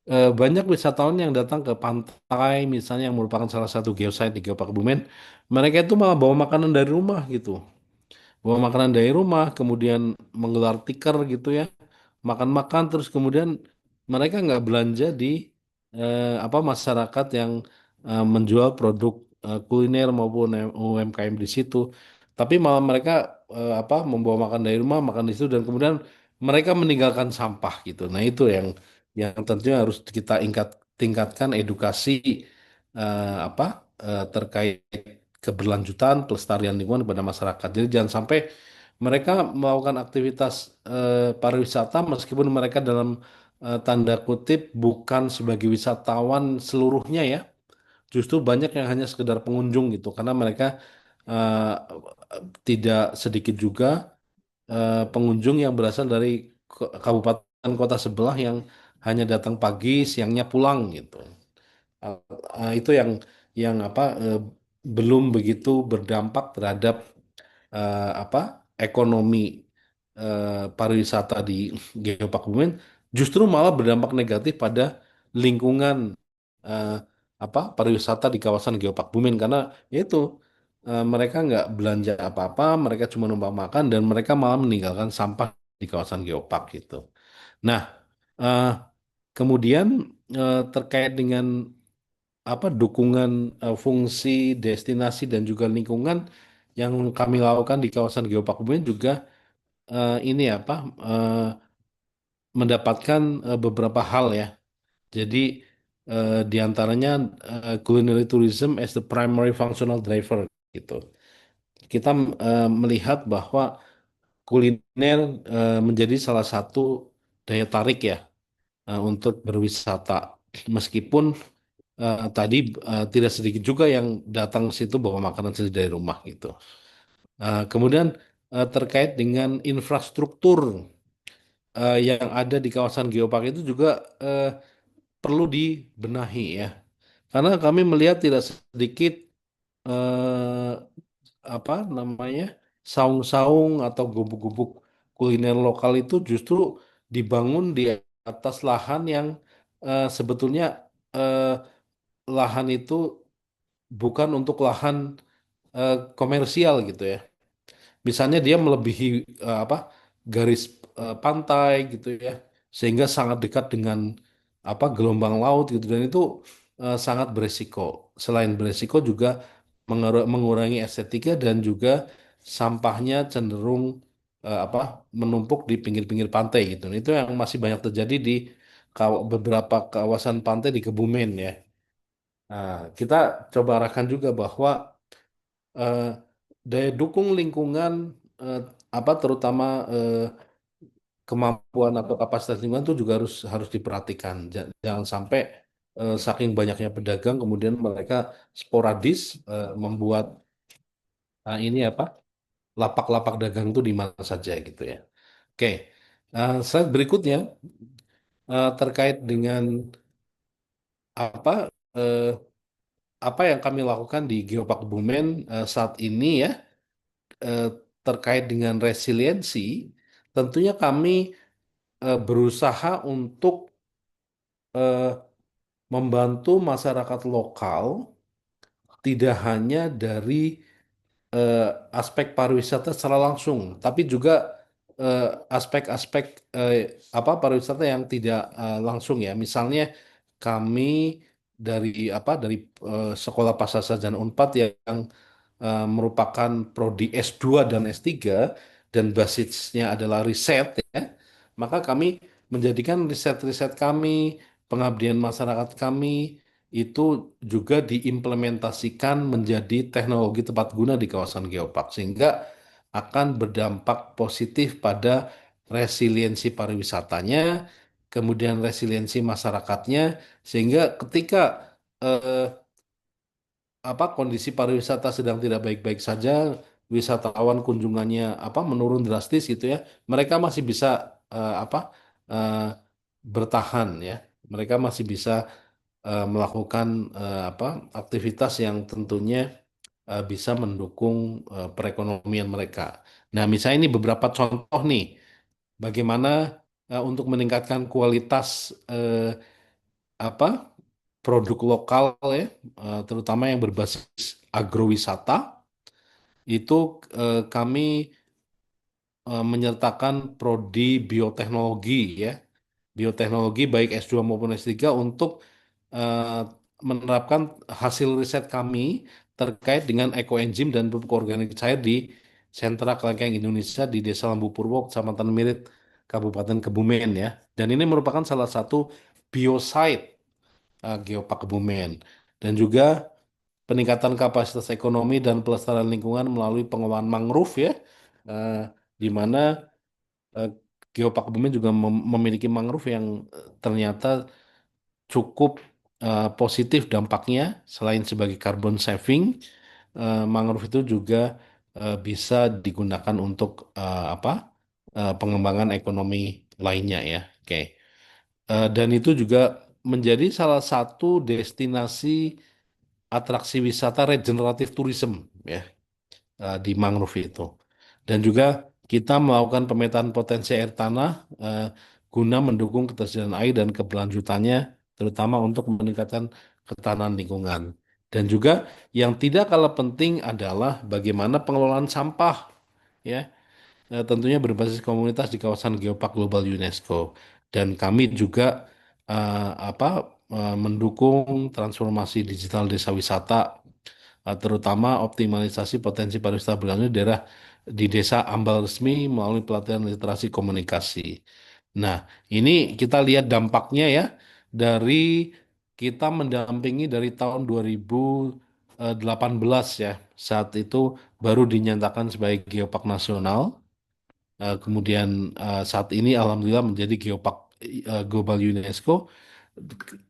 banyak wisatawan yang datang ke pantai misalnya yang merupakan salah satu geosite di Geopark Kebumen, mereka itu malah bawa makanan dari rumah gitu. Bawa makanan dari rumah, kemudian menggelar tikar gitu ya, makan-makan terus kemudian mereka nggak belanja di masyarakat yang menjual produk kuliner maupun UMKM di situ, tapi malah mereka membawa makan dari rumah, makan di situ dan kemudian mereka meninggalkan sampah gitu. Nah itu yang tentunya harus kita tingkatkan edukasi terkait keberlanjutan pelestarian lingkungan kepada masyarakat. Jadi jangan sampai mereka melakukan aktivitas pariwisata meskipun mereka dalam tanda kutip bukan sebagai wisatawan seluruhnya ya. Justru banyak yang hanya sekedar pengunjung gitu karena mereka eh, tidak sedikit juga pengunjung yang berasal dari kabupaten kota sebelah yang hanya datang pagi, siangnya pulang gitu. Itu yang belum begitu berdampak terhadap ekonomi pariwisata di Geopark Kebumen, justru malah berdampak negatif pada lingkungan eh, pariwisata di kawasan Geopark Kebumen karena itu mereka nggak belanja apa-apa, mereka cuma numpang makan dan mereka malah meninggalkan sampah di kawasan Geopark gitu. Nah, eh, kemudian terkait dengan dukungan fungsi, destinasi dan juga lingkungan yang kami lakukan di kawasan Geopark Kebumen juga ini mendapatkan beberapa hal ya. Jadi di antaranya culinary tourism as the primary functional driver gitu. Kita melihat bahwa kuliner menjadi salah satu daya tarik ya untuk berwisata. Meskipun tadi tidak sedikit juga yang datang ke situ bawa makanan sendiri dari rumah gitu. Kemudian terkait dengan infrastruktur yang ada di kawasan geopark itu juga eh, perlu dibenahi ya. Karena kami melihat tidak sedikit eh, apa namanya saung-saung atau gubuk-gubuk kuliner lokal itu justru dibangun di atas lahan yang sebetulnya eh, lahan itu bukan untuk lahan komersial gitu ya. Misalnya dia melebihi garis pantai gitu ya, sehingga sangat dekat dengan gelombang laut gitu dan itu sangat beresiko. Selain beresiko juga mengurangi estetika dan juga sampahnya cenderung menumpuk di pinggir-pinggir pantai gitu. Itu yang masih banyak terjadi di beberapa kawasan pantai di Kebumen ya. Nah, kita coba arahkan juga bahwa eh, daya dukung lingkungan eh, terutama kemampuan atau kapasitas lingkungan itu juga harus harus diperhatikan. Jangan sampai saking banyaknya pedagang kemudian mereka sporadis membuat ini lapak-lapak dagang itu di mana saja gitu ya. Oke, slide berikutnya terkait dengan apa eh, apa yang kami lakukan di Geopark Kebumen saat ini ya. eh, Terkait dengan resiliensi, tentunya kami berusaha untuk eh, membantu masyarakat lokal tidak hanya dari eh, aspek pariwisata secara langsung, tapi juga eh, aspek-aspek pariwisata yang tidak langsung ya. Misalnya kami dari Sekolah Pasar Sarjana Unpad yang merupakan prodi S2 dan S3 dan basisnya adalah riset ya, maka kami menjadikan riset-riset kami, pengabdian masyarakat kami itu juga diimplementasikan menjadi teknologi tepat guna di kawasan geopark sehingga akan berdampak positif pada resiliensi pariwisatanya, kemudian resiliensi masyarakatnya sehingga ketika eh, kondisi pariwisata sedang tidak baik-baik saja, wisatawan kunjungannya menurun drastis gitu ya, mereka masih bisa eh, bertahan ya, mereka masih bisa melakukan aktivitas yang tentunya bisa mendukung perekonomian mereka. Nah, misalnya ini beberapa contoh nih, bagaimana untuk meningkatkan kualitas apa produk lokal ya, terutama yang berbasis agrowisata, itu kami menyertakan prodi bioteknologi ya, bioteknologi baik S2 maupun S3 untuk eh, menerapkan hasil riset kami terkait dengan ekoenzim dan pupuk organik cair di Sentra Kelengkeng Indonesia di Desa Lambu Purwo, Kecamatan Mirit, Kabupaten Kebumen ya. Dan ini merupakan salah satu biosite Geopark Kebumen. Dan juga peningkatan kapasitas ekonomi dan pelestarian lingkungan melalui pengelolaan mangrove ya, eh, di mana eh, Geopark Kebumen juga memiliki mangrove yang ternyata cukup positif dampaknya selain sebagai carbon saving, mangrove itu juga bisa digunakan untuk pengembangan ekonomi lainnya ya. Oke. Dan itu juga menjadi salah satu destinasi atraksi wisata regeneratif tourism ya di mangrove itu. Dan juga kita melakukan pemetaan potensi air tanah guna mendukung ketersediaan air dan keberlanjutannya, terutama untuk meningkatkan ketahanan lingkungan. Dan juga yang tidak kalah penting adalah bagaimana pengelolaan sampah, ya, tentunya berbasis komunitas di kawasan Geopark Global UNESCO. Dan kami juga mendukung transformasi digital desa wisata, terutama optimalisasi potensi pariwisata berkelanjutan di daerah di desa Ambal Resmi melalui pelatihan literasi komunikasi. Nah, ini kita lihat dampaknya ya dari kita mendampingi dari tahun 2018 ya. Saat itu baru dinyatakan sebagai geopark nasional. Kemudian saat ini alhamdulillah menjadi geopark global UNESCO.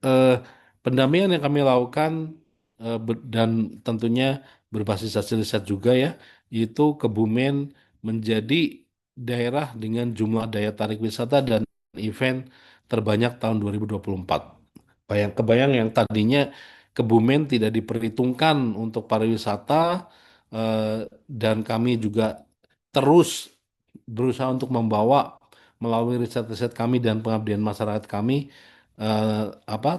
eh, Pendampingan yang kami lakukan dan tentunya berbasis hasil riset juga ya, itu Kebumen menjadi daerah dengan jumlah daya tarik wisata dan event terbanyak tahun 2024. Kebayang yang tadinya Kebumen tidak diperhitungkan untuk pariwisata, dan kami juga terus berusaha untuk membawa melalui riset-riset kami dan pengabdian masyarakat kami eh,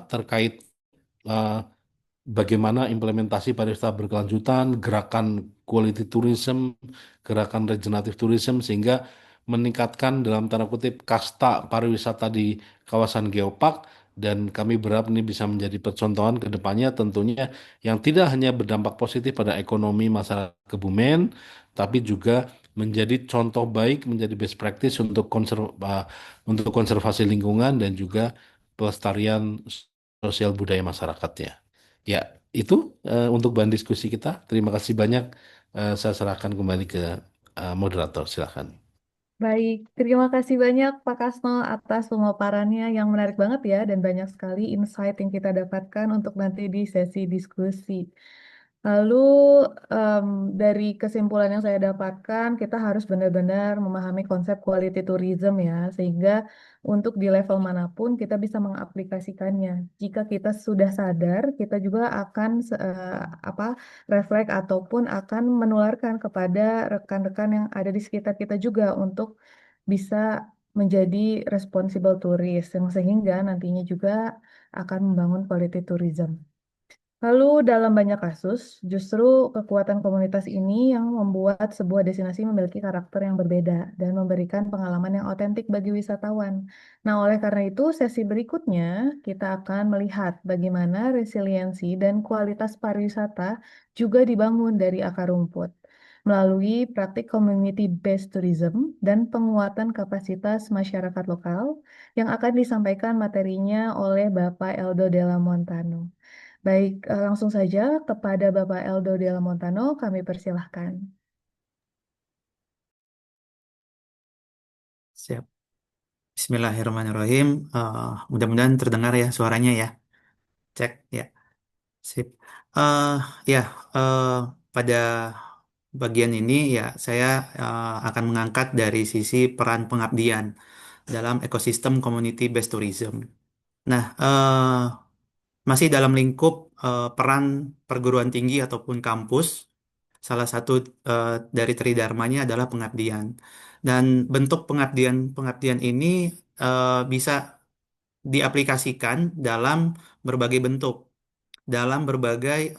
terkait eh, bagaimana implementasi pariwisata berkelanjutan, gerakan quality tourism, gerakan regenerative tourism sehingga meningkatkan dalam tanda kutip kasta pariwisata di kawasan geopark, dan kami berharap ini bisa menjadi percontohan ke depannya tentunya yang tidak hanya berdampak positif pada ekonomi masyarakat Kebumen tapi juga menjadi contoh baik, menjadi best practice untuk konservasi lingkungan dan juga pelestarian sosial budaya masyarakatnya. Ya, itu untuk bahan diskusi kita. Terima kasih banyak. Saya serahkan kembali ke moderator. Silakan.
Baik, terima kasih banyak Pak Kasno atas pemaparannya yang menarik banget ya dan banyak sekali insight yang kita dapatkan untuk nanti di sesi diskusi. Lalu em, dari kesimpulan yang saya dapatkan, kita harus benar-benar memahami konsep quality tourism ya, sehingga untuk di level manapun kita bisa mengaplikasikannya. Jika kita sudah sadar, kita juga akan apa refleks ataupun akan menularkan kepada rekan-rekan yang ada di sekitar kita juga untuk bisa menjadi responsible tourist, yang sehingga nantinya juga akan membangun quality tourism. Lalu dalam banyak kasus, justru kekuatan komunitas ini yang membuat sebuah destinasi memiliki karakter yang berbeda dan memberikan pengalaman yang otentik bagi wisatawan. Nah, oleh karena itu, sesi berikutnya kita akan melihat bagaimana resiliensi dan kualitas pariwisata juga dibangun dari akar rumput melalui praktik community-based tourism dan penguatan kapasitas masyarakat lokal yang akan disampaikan materinya oleh Bapak Eldo Della Montano. Baik, langsung saja kepada Bapak Eldo Della Montano, kami persilahkan.
Siap. Bismillahirrahmanirrahim. Mudah-mudahan terdengar ya suaranya ya. Cek ya. Sip. Eh ya, eh, pada bagian ini ya saya akan mengangkat dari sisi peran pengabdian dalam ekosistem community based tourism. Nah, masih dalam lingkup peran perguruan tinggi ataupun kampus, salah satu dari tridharmanya adalah pengabdian. Dan bentuk pengabdian ini bisa diaplikasikan dalam berbagai bentuk, dalam berbagai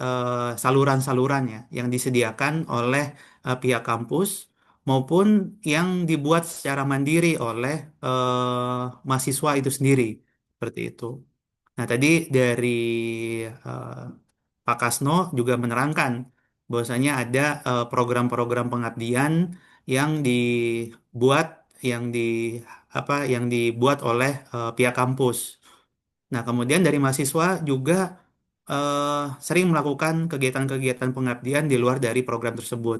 saluran-salurannya yang disediakan oleh pihak kampus maupun yang dibuat secara mandiri oleh mahasiswa itu sendiri, seperti itu. Nah, tadi dari eh, Pak Kasno juga menerangkan bahwasanya ada program-program pengabdian yang dibuat yang di yang dibuat oleh pihak kampus. Nah, kemudian dari mahasiswa juga sering melakukan kegiatan-kegiatan pengabdian di luar dari program tersebut.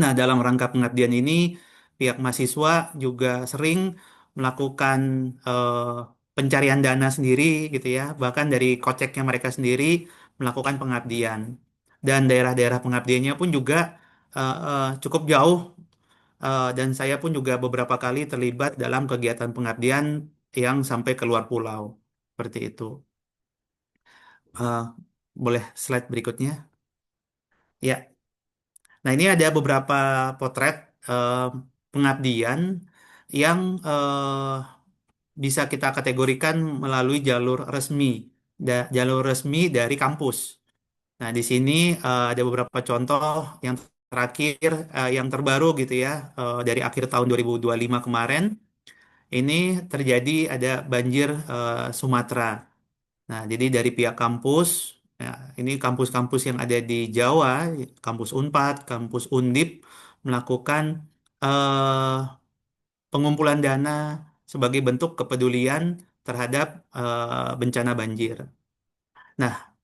Nah, dalam rangka pengabdian ini, pihak mahasiswa juga sering melakukan eh, pencarian dana sendiri, gitu ya, bahkan dari koceknya mereka sendiri melakukan pengabdian. Dan daerah-daerah pengabdiannya pun juga cukup jauh, dan saya pun juga beberapa kali terlibat dalam kegiatan pengabdian yang sampai keluar pulau, seperti itu. Eh, Boleh slide berikutnya? Ya. Nah, ini ada beberapa potret eh, pengabdian yang bisa kita kategorikan melalui jalur resmi, jalur resmi dari kampus. Nah, di sini ada beberapa contoh yang terakhir, yang terbaru gitu ya, dari akhir tahun 2025 kemarin. Ini terjadi ada banjir Sumatera. Nah, jadi dari pihak kampus, ya, ini kampus-kampus yang ada di Jawa, kampus Unpad, kampus Undip, melakukan eh, pengumpulan dana sebagai bentuk kepedulian terhadap bencana banjir. Nah,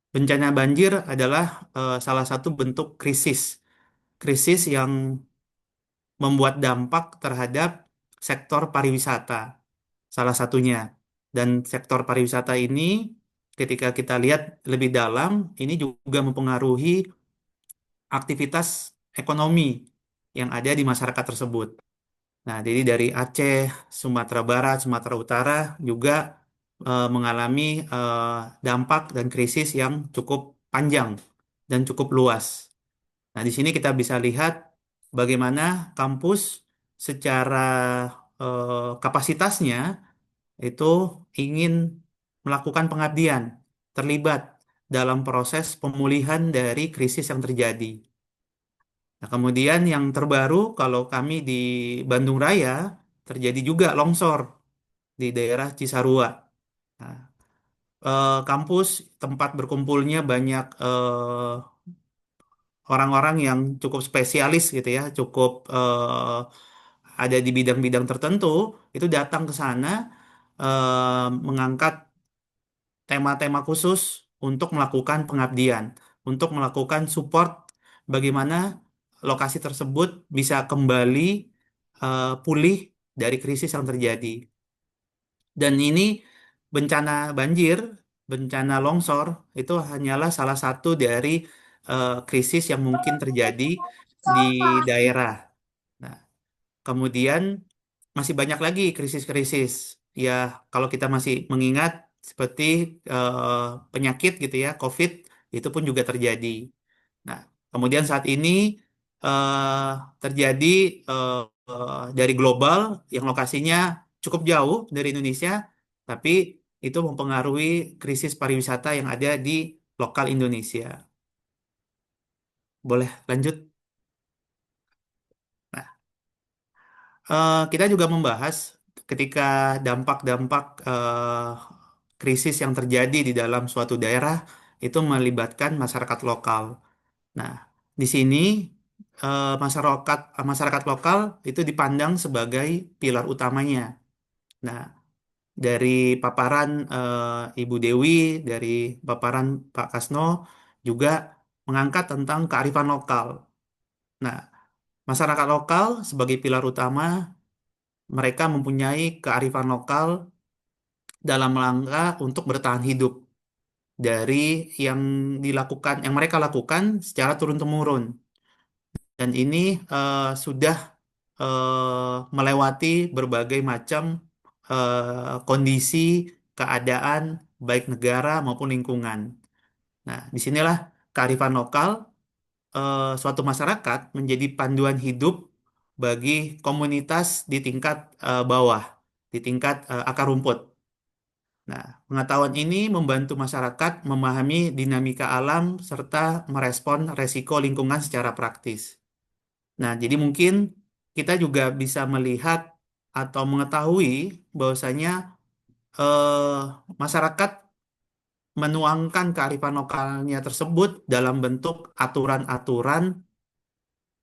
bencana banjir adalah salah satu bentuk krisis yang membuat dampak terhadap sektor pariwisata, salah satunya. Dan sektor pariwisata ini, ketika kita lihat lebih dalam, ini juga mempengaruhi aktivitas ekonomi yang ada di masyarakat tersebut. Nah, jadi dari Aceh, Sumatera Barat, Sumatera Utara juga mengalami dampak dan krisis yang cukup panjang dan cukup luas. Nah, di sini kita bisa lihat bagaimana kampus secara kapasitasnya itu ingin melakukan pengabdian, terlibat dalam proses pemulihan dari krisis yang terjadi. Nah, kemudian yang terbaru, kalau kami di Bandung Raya, terjadi juga longsor di daerah Cisarua. Nah, kampus tempat berkumpulnya banyak orang-orang yang cukup spesialis gitu ya, cukup ada di bidang-bidang tertentu, itu datang ke sana mengangkat tema-tema khusus untuk melakukan pengabdian, untuk melakukan support bagaimana lokasi tersebut bisa kembali pulih dari krisis yang terjadi. Dan ini bencana banjir, bencana longsor itu hanyalah salah satu dari krisis yang mungkin terjadi di daerah. Nah, kemudian masih banyak lagi krisis-krisis. Ya, kalau kita masih mengingat seperti penyakit gitu ya, COVID itu pun juga terjadi. Nah, kemudian saat ini eh, terjadi eh, dari global yang lokasinya cukup jauh dari Indonesia, tapi itu mempengaruhi krisis pariwisata yang ada di lokal Indonesia. Boleh lanjut? Nah, kita juga membahas ketika dampak-dampak krisis yang terjadi di dalam suatu daerah itu melibatkan masyarakat lokal. Nah, di sini masyarakat masyarakat lokal itu dipandang sebagai pilar utamanya. Nah, dari paparan Ibu Dewi, dari paparan Pak Kasno juga mengangkat tentang kearifan lokal. Nah, masyarakat lokal sebagai pilar utama, mereka mempunyai kearifan lokal dalam rangka untuk bertahan hidup dari yang yang mereka lakukan secara turun-temurun. Dan ini sudah melewati berbagai macam kondisi, keadaan, baik negara maupun lingkungan. Nah, disinilah kearifan lokal suatu masyarakat menjadi panduan hidup bagi komunitas di tingkat bawah, di tingkat akar rumput. Nah, pengetahuan ini membantu masyarakat memahami dinamika alam serta merespon resiko lingkungan secara praktis. Nah, jadi mungkin kita juga bisa melihat atau mengetahui bahwasanya eh, masyarakat menuangkan kearifan lokalnya tersebut dalam bentuk aturan-aturan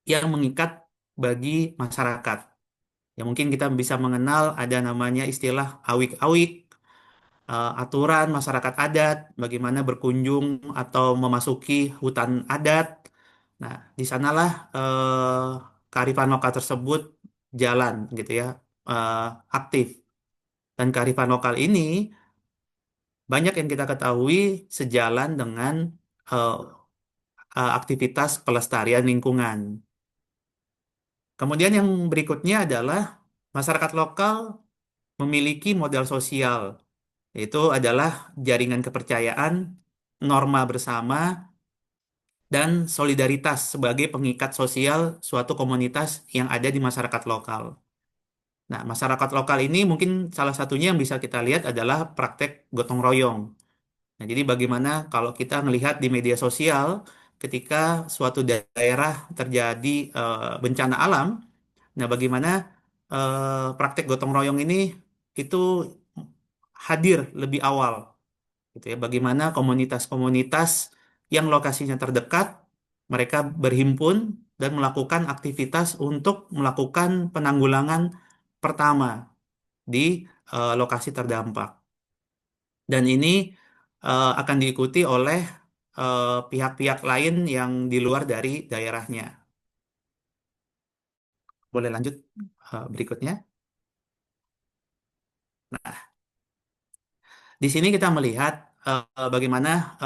yang mengikat bagi masyarakat. Ya mungkin kita bisa mengenal ada namanya istilah awik-awik, aturan masyarakat adat, bagaimana berkunjung atau memasuki hutan adat. Nah, di sanalah kearifan lokal tersebut jalan gitu ya, eh, aktif. Dan kearifan lokal ini banyak yang kita ketahui sejalan dengan eh, aktivitas pelestarian lingkungan. Kemudian yang berikutnya adalah masyarakat lokal memiliki modal sosial, yaitu adalah jaringan kepercayaan, norma bersama, dan solidaritas sebagai pengikat sosial suatu komunitas yang ada di masyarakat lokal. Nah, masyarakat lokal ini mungkin salah satunya yang bisa kita lihat adalah praktek gotong royong. Nah, jadi bagaimana kalau kita melihat di media sosial ketika suatu daerah terjadi bencana alam, nah bagaimana praktek gotong royong ini itu hadir lebih awal gitu ya. Bagaimana komunitas-komunitas yang lokasinya terdekat mereka berhimpun dan melakukan aktivitas untuk melakukan penanggulangan pertama di lokasi terdampak. Dan ini akan diikuti oleh pihak-pihak lain yang di luar dari daerahnya. Boleh lanjut berikutnya. Di sini kita melihat bagaimana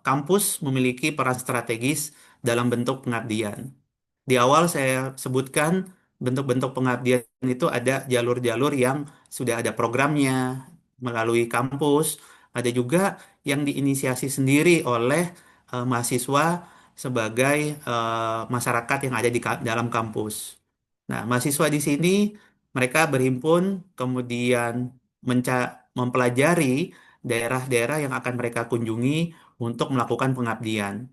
kampus memiliki peran strategis dalam bentuk pengabdian. Di awal saya sebutkan bentuk-bentuk pengabdian itu ada jalur-jalur yang sudah ada programnya melalui kampus, ada juga yang diinisiasi sendiri oleh mahasiswa sebagai masyarakat yang ada di dalam kampus. Nah, mahasiswa di sini mereka berhimpun kemudian mempelajari daerah-daerah yang akan mereka kunjungi untuk melakukan pengabdian.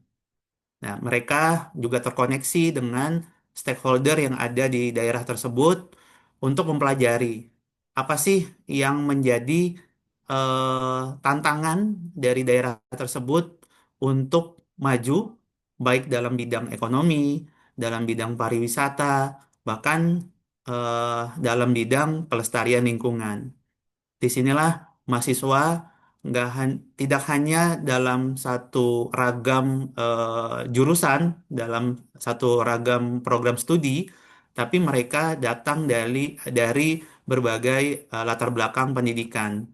Nah, mereka juga terkoneksi dengan stakeholder yang ada di daerah tersebut untuk mempelajari apa sih yang menjadi tantangan dari daerah tersebut untuk maju, baik dalam bidang ekonomi, dalam bidang pariwisata, bahkan dalam bidang pelestarian lingkungan. Disinilah mahasiswa tidak hanya dalam satu ragam jurusan, dalam satu ragam program studi, tapi mereka datang dari berbagai latar belakang pendidikan.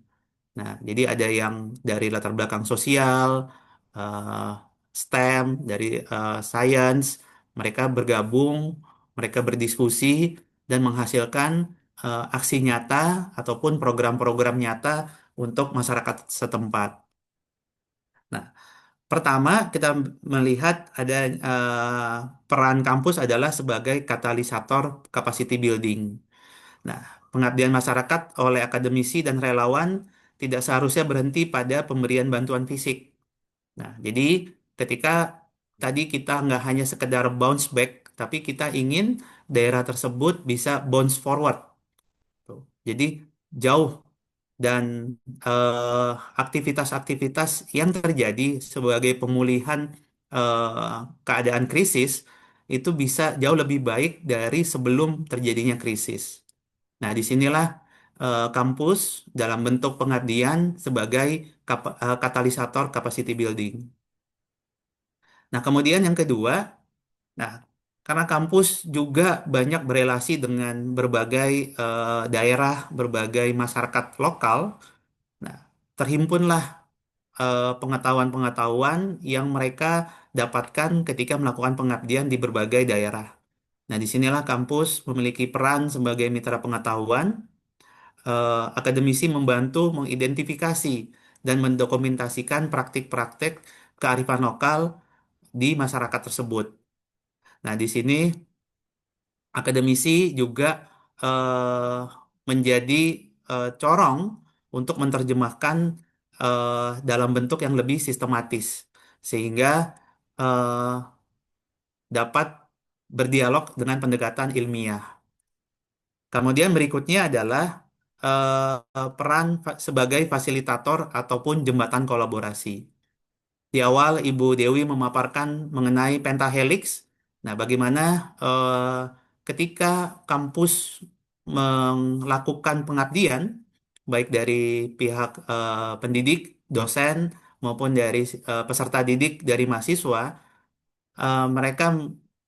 Nah, jadi ada yang dari latar belakang sosial, eh, STEM, dari science, mereka bergabung, mereka berdiskusi dan menghasilkan aksi nyata ataupun program-program nyata untuk masyarakat setempat. Nah, pertama kita melihat ada peran kampus adalah sebagai katalisator capacity building. Nah, pengabdian masyarakat oleh akademisi dan relawan tidak seharusnya berhenti pada pemberian bantuan fisik. Nah, jadi ketika tadi kita nggak hanya sekedar bounce back, tapi kita ingin daerah tersebut bisa bounce forward. Tuh. Jadi jauh dan eh, aktivitas-aktivitas yang terjadi sebagai pemulihan keadaan krisis itu bisa jauh lebih baik dari sebelum terjadinya krisis. Nah, disinilah kampus dalam bentuk pengabdian sebagai katalisator capacity building. Nah, kemudian yang kedua, nah, karena kampus juga banyak berelasi dengan berbagai daerah, berbagai masyarakat lokal, nah, terhimpunlah pengetahuan-pengetahuan yang mereka dapatkan ketika melakukan pengabdian di berbagai daerah. Nah, disinilah kampus memiliki peran sebagai mitra pengetahuan. Akademisi membantu mengidentifikasi dan mendokumentasikan praktik-praktik kearifan lokal di masyarakat tersebut. Nah, di sini akademisi juga eh, menjadi corong untuk menerjemahkan dalam bentuk yang lebih sistematis, sehingga eh, dapat berdialog dengan pendekatan ilmiah. Kemudian berikutnya adalah peran sebagai fasilitator ataupun jembatan kolaborasi. Di awal Ibu Dewi memaparkan mengenai pentahelix. Nah, bagaimana eh, ketika kampus melakukan pengabdian, baik dari pihak pendidik, dosen, maupun dari peserta didik dari mahasiswa, mereka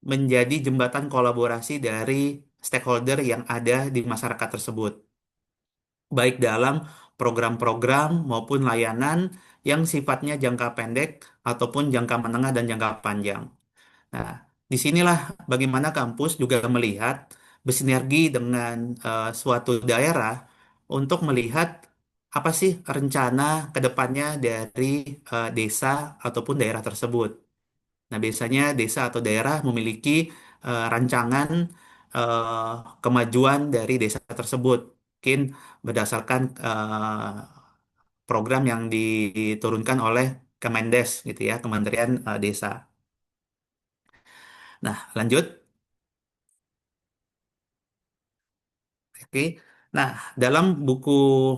menjadi jembatan kolaborasi dari stakeholder yang ada di masyarakat tersebut, baik dalam program-program maupun layanan yang sifatnya jangka pendek ataupun jangka menengah dan jangka panjang. Nah, disinilah bagaimana kampus juga melihat bersinergi dengan suatu daerah untuk melihat apa sih rencana ke depannya dari desa ataupun daerah tersebut. Nah, biasanya desa atau daerah memiliki rancangan eh, kemajuan dari desa tersebut, mungkin berdasarkan program yang diturunkan oleh Kemendes, gitu ya, Kementerian Desa. Nah, lanjut. Oke. Nah, dalam buku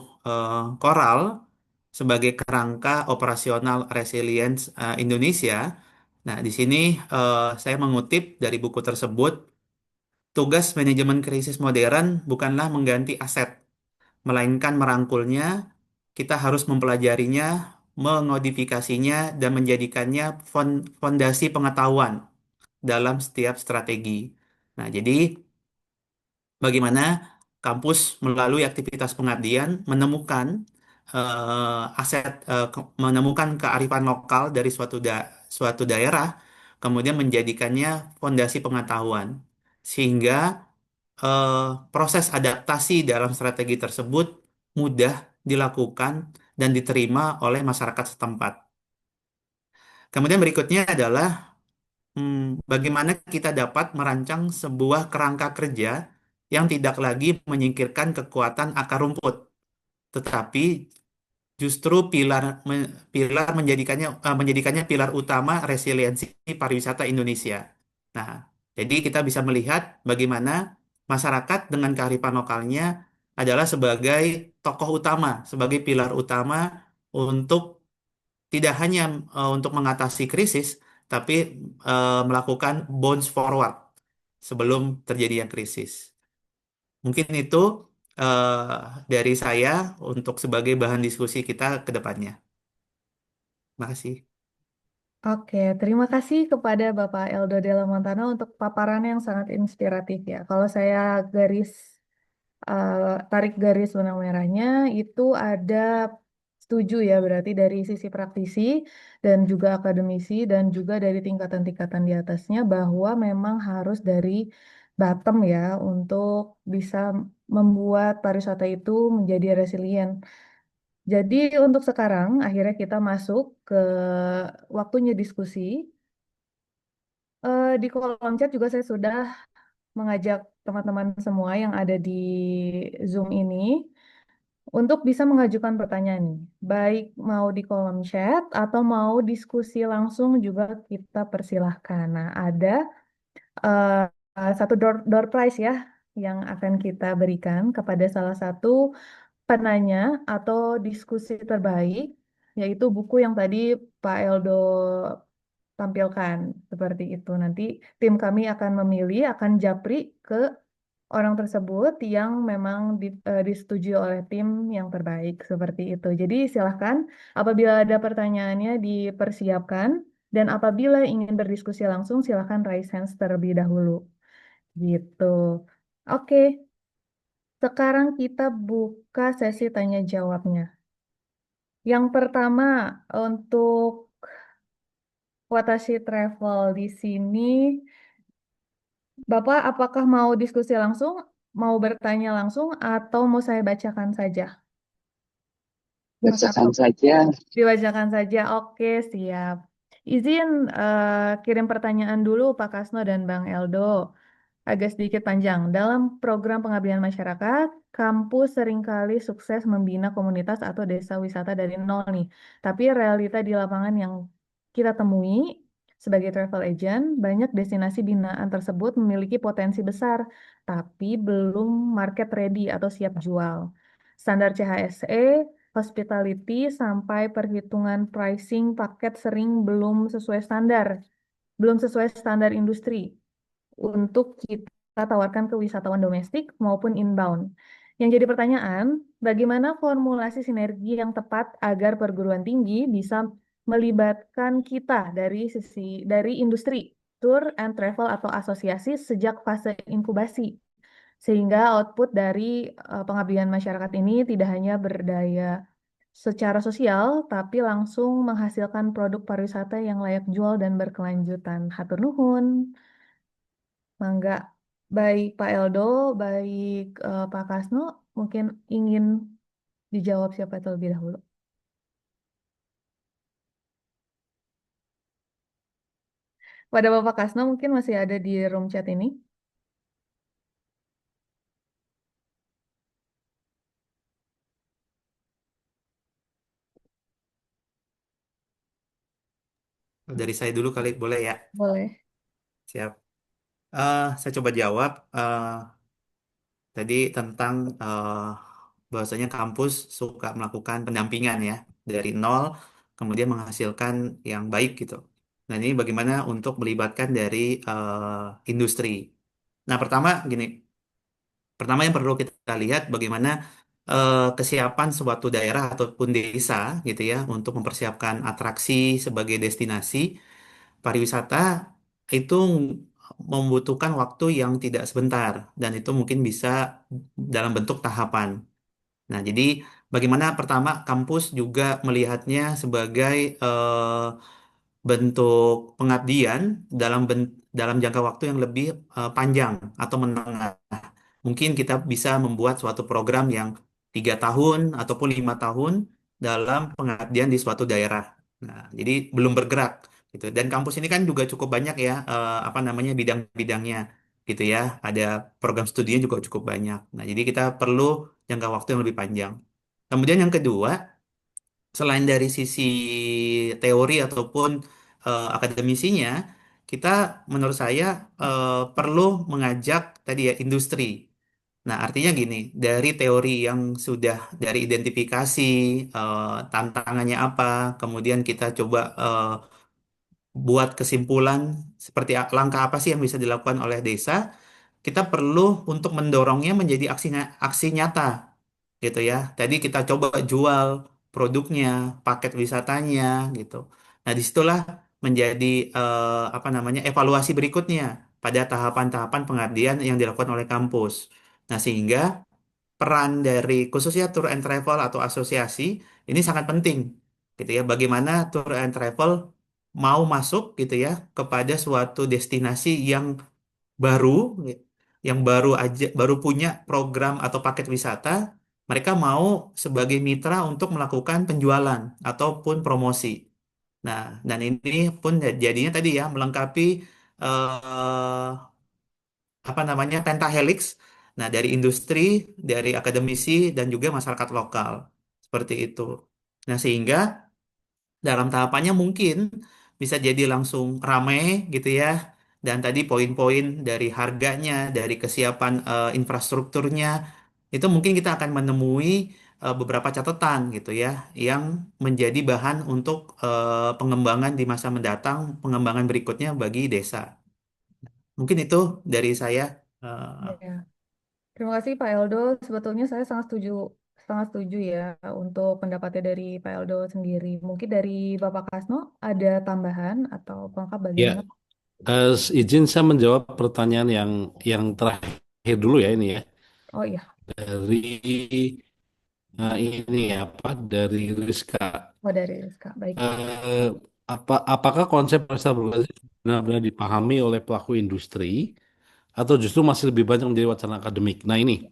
Koral sebagai kerangka operasional resilience Indonesia. Nah, di sini saya mengutip dari buku tersebut, tugas manajemen krisis modern bukanlah mengganti aset, melainkan merangkulnya. Kita harus mempelajarinya, mengodifikasinya, dan menjadikannya fondasi pengetahuan dalam setiap strategi. Nah, jadi bagaimana kampus melalui aktivitas pengabdian menemukan menemukan kearifan lokal dari suatu daerah, kemudian menjadikannya fondasi pengetahuan, sehingga eh, proses adaptasi dalam strategi tersebut mudah dilakukan dan diterima oleh masyarakat setempat. Kemudian berikutnya adalah bagaimana kita dapat merancang sebuah kerangka kerja yang tidak lagi menyingkirkan kekuatan akar rumput, tetapi justru pilar menjadikannya pilar utama resiliensi pariwisata Indonesia. Nah, jadi kita bisa melihat bagaimana masyarakat dengan kearifan lokalnya adalah sebagai tokoh utama, sebagai pilar utama untuk tidak hanya untuk mengatasi krisis, tapi melakukan bounce forward sebelum terjadinya krisis. Mungkin itu dari saya untuk sebagai bahan diskusi kita ke depannya. Terima kasih.
Oke, terima kasih kepada Bapak Eldo Della Montana untuk paparan yang sangat inspiratif ya. Kalau saya garis eh, tarik garis benang merahnya itu ada setuju ya berarti dari sisi praktisi dan juga akademisi dan juga dari tingkatan-tingkatan di atasnya bahwa memang harus dari bottom ya untuk bisa membuat pariwisata itu menjadi resilient. Jadi untuk sekarang akhirnya kita masuk ke waktunya diskusi. Di kolom chat juga saya sudah mengajak teman-teman semua yang ada di Zoom ini untuk bisa mengajukan pertanyaan nih. Baik mau di kolom chat atau mau diskusi langsung juga kita persilahkan. Nah, ada satu door prize ya yang akan kita berikan kepada salah satu penanya atau diskusi terbaik, yaitu buku yang tadi Pak Eldo tampilkan seperti itu. Nanti tim kami akan memilih, akan japri ke orang tersebut yang memang disetujui oleh tim yang terbaik seperti itu. Jadi silahkan apabila ada pertanyaannya dipersiapkan dan apabila ingin berdiskusi langsung silahkan raise hands terlebih dahulu. Gitu. Oke, sekarang kita buka sesi tanya jawabnya. Yang pertama untuk Watashi Travel di sini, Bapak apakah mau diskusi langsung, mau bertanya langsung, atau mau saya bacakan saja? Mas
Bacakan
Atok,
saja.
dibacakan saja. Oke, siap. Izin kirim pertanyaan dulu Pak Kasno dan Bang Eldo. Agak sedikit panjang. Dalam program pengabdian masyarakat, kampus seringkali sukses membina komunitas atau desa wisata dari nol nih. Tapi realita di lapangan yang kita temui sebagai travel agent, banyak destinasi binaan tersebut memiliki potensi besar, tapi belum market ready atau siap jual. Standar CHSE, hospitality, sampai perhitungan pricing paket sering belum sesuai standar industri untuk kita tawarkan ke wisatawan domestik maupun inbound. Yang jadi pertanyaan, bagaimana formulasi sinergi yang tepat agar perguruan tinggi bisa melibatkan kita dari industri tour and travel atau asosiasi sejak fase inkubasi sehingga output dari pengabdian masyarakat ini tidak hanya berdaya secara sosial tapi langsung menghasilkan produk pariwisata yang layak jual dan berkelanjutan. Hatur nuhun. Mangga, baik Pak Eldo, baik Pak Kasno, mungkin ingin dijawab siapa terlebih dahulu. Pada Bapak Kasno mungkin masih ada di room chat ini.
Dari saya dulu kali boleh ya?
Boleh.
Siap. Saya coba jawab tadi tentang bahwasanya kampus suka melakukan pendampingan ya. dari nol, kemudian menghasilkan yang baik gitu. Nah, ini bagaimana untuk melibatkan dari industri. Nah, pertama yang perlu kita lihat bagaimana kesiapan suatu daerah ataupun desa gitu ya untuk mempersiapkan atraksi sebagai destinasi pariwisata itu membutuhkan waktu yang tidak sebentar dan itu mungkin bisa dalam bentuk tahapan. Nah, jadi bagaimana pertama kampus juga melihatnya sebagai bentuk pengabdian dalam jangka waktu yang lebih panjang atau menengah. Mungkin kita bisa membuat suatu program yang 3 tahun ataupun 5 tahun dalam pengabdian di suatu daerah. Nah, jadi belum bergerak gitu. Dan kampus ini kan juga cukup banyak ya, apa namanya bidang-bidangnya gitu ya. Ada program studinya juga cukup banyak. Nah, jadi kita perlu jangka waktu yang lebih panjang. Kemudian yang kedua, selain dari sisi teori ataupun akademisinya, kita menurut saya perlu mengajak tadi ya industri. Nah, artinya gini, dari teori yang sudah dari identifikasi tantangannya apa, kemudian kita coba buat kesimpulan seperti langkah apa sih yang bisa dilakukan oleh desa, kita perlu untuk mendorongnya menjadi aksi nyata gitu ya. Tadi kita coba jual produknya, paket wisatanya gitu. Nah, disitulah menjadi apa namanya evaluasi berikutnya pada tahapan-tahapan pengabdian yang dilakukan oleh kampus. Nah, sehingga peran dari khususnya tour and travel atau asosiasi ini sangat penting gitu ya. Bagaimana tour and travel mau masuk gitu ya kepada suatu destinasi yang baru yang baru punya program atau paket wisata, mereka mau sebagai mitra untuk melakukan penjualan ataupun promosi. Nah, dan ini pun jadinya tadi ya melengkapi eh, apa namanya pentahelix. Nah, dari industri, dari akademisi dan juga masyarakat lokal. Seperti itu. Nah, sehingga dalam tahapannya mungkin bisa jadi langsung ramai gitu ya. Dan tadi poin-poin dari harganya, dari kesiapan infrastrukturnya, itu mungkin kita akan menemui beberapa catatan gitu ya, yang menjadi bahan untuk pengembangan di masa mendatang, pengembangan berikutnya bagi desa. Mungkin itu dari saya.
Ya. Terima kasih Pak Eldo. Sebetulnya saya sangat setuju ya untuk pendapatnya dari Pak Eldo sendiri. Mungkin dari Bapak Kasno ada tambahan atau pelengkap
Ya,
bagaimana?
izin saya menjawab pertanyaan yang terakhir dulu ya ini ya.
Oh iya,
Dari ini apa dari Rizka.
oh dari Rizka. Baik.
Eh, apakah konsep pariwisata berbasis benar-benar dipahami oleh pelaku industri atau justru masih lebih banyak menjadi wacana akademik? Nah ini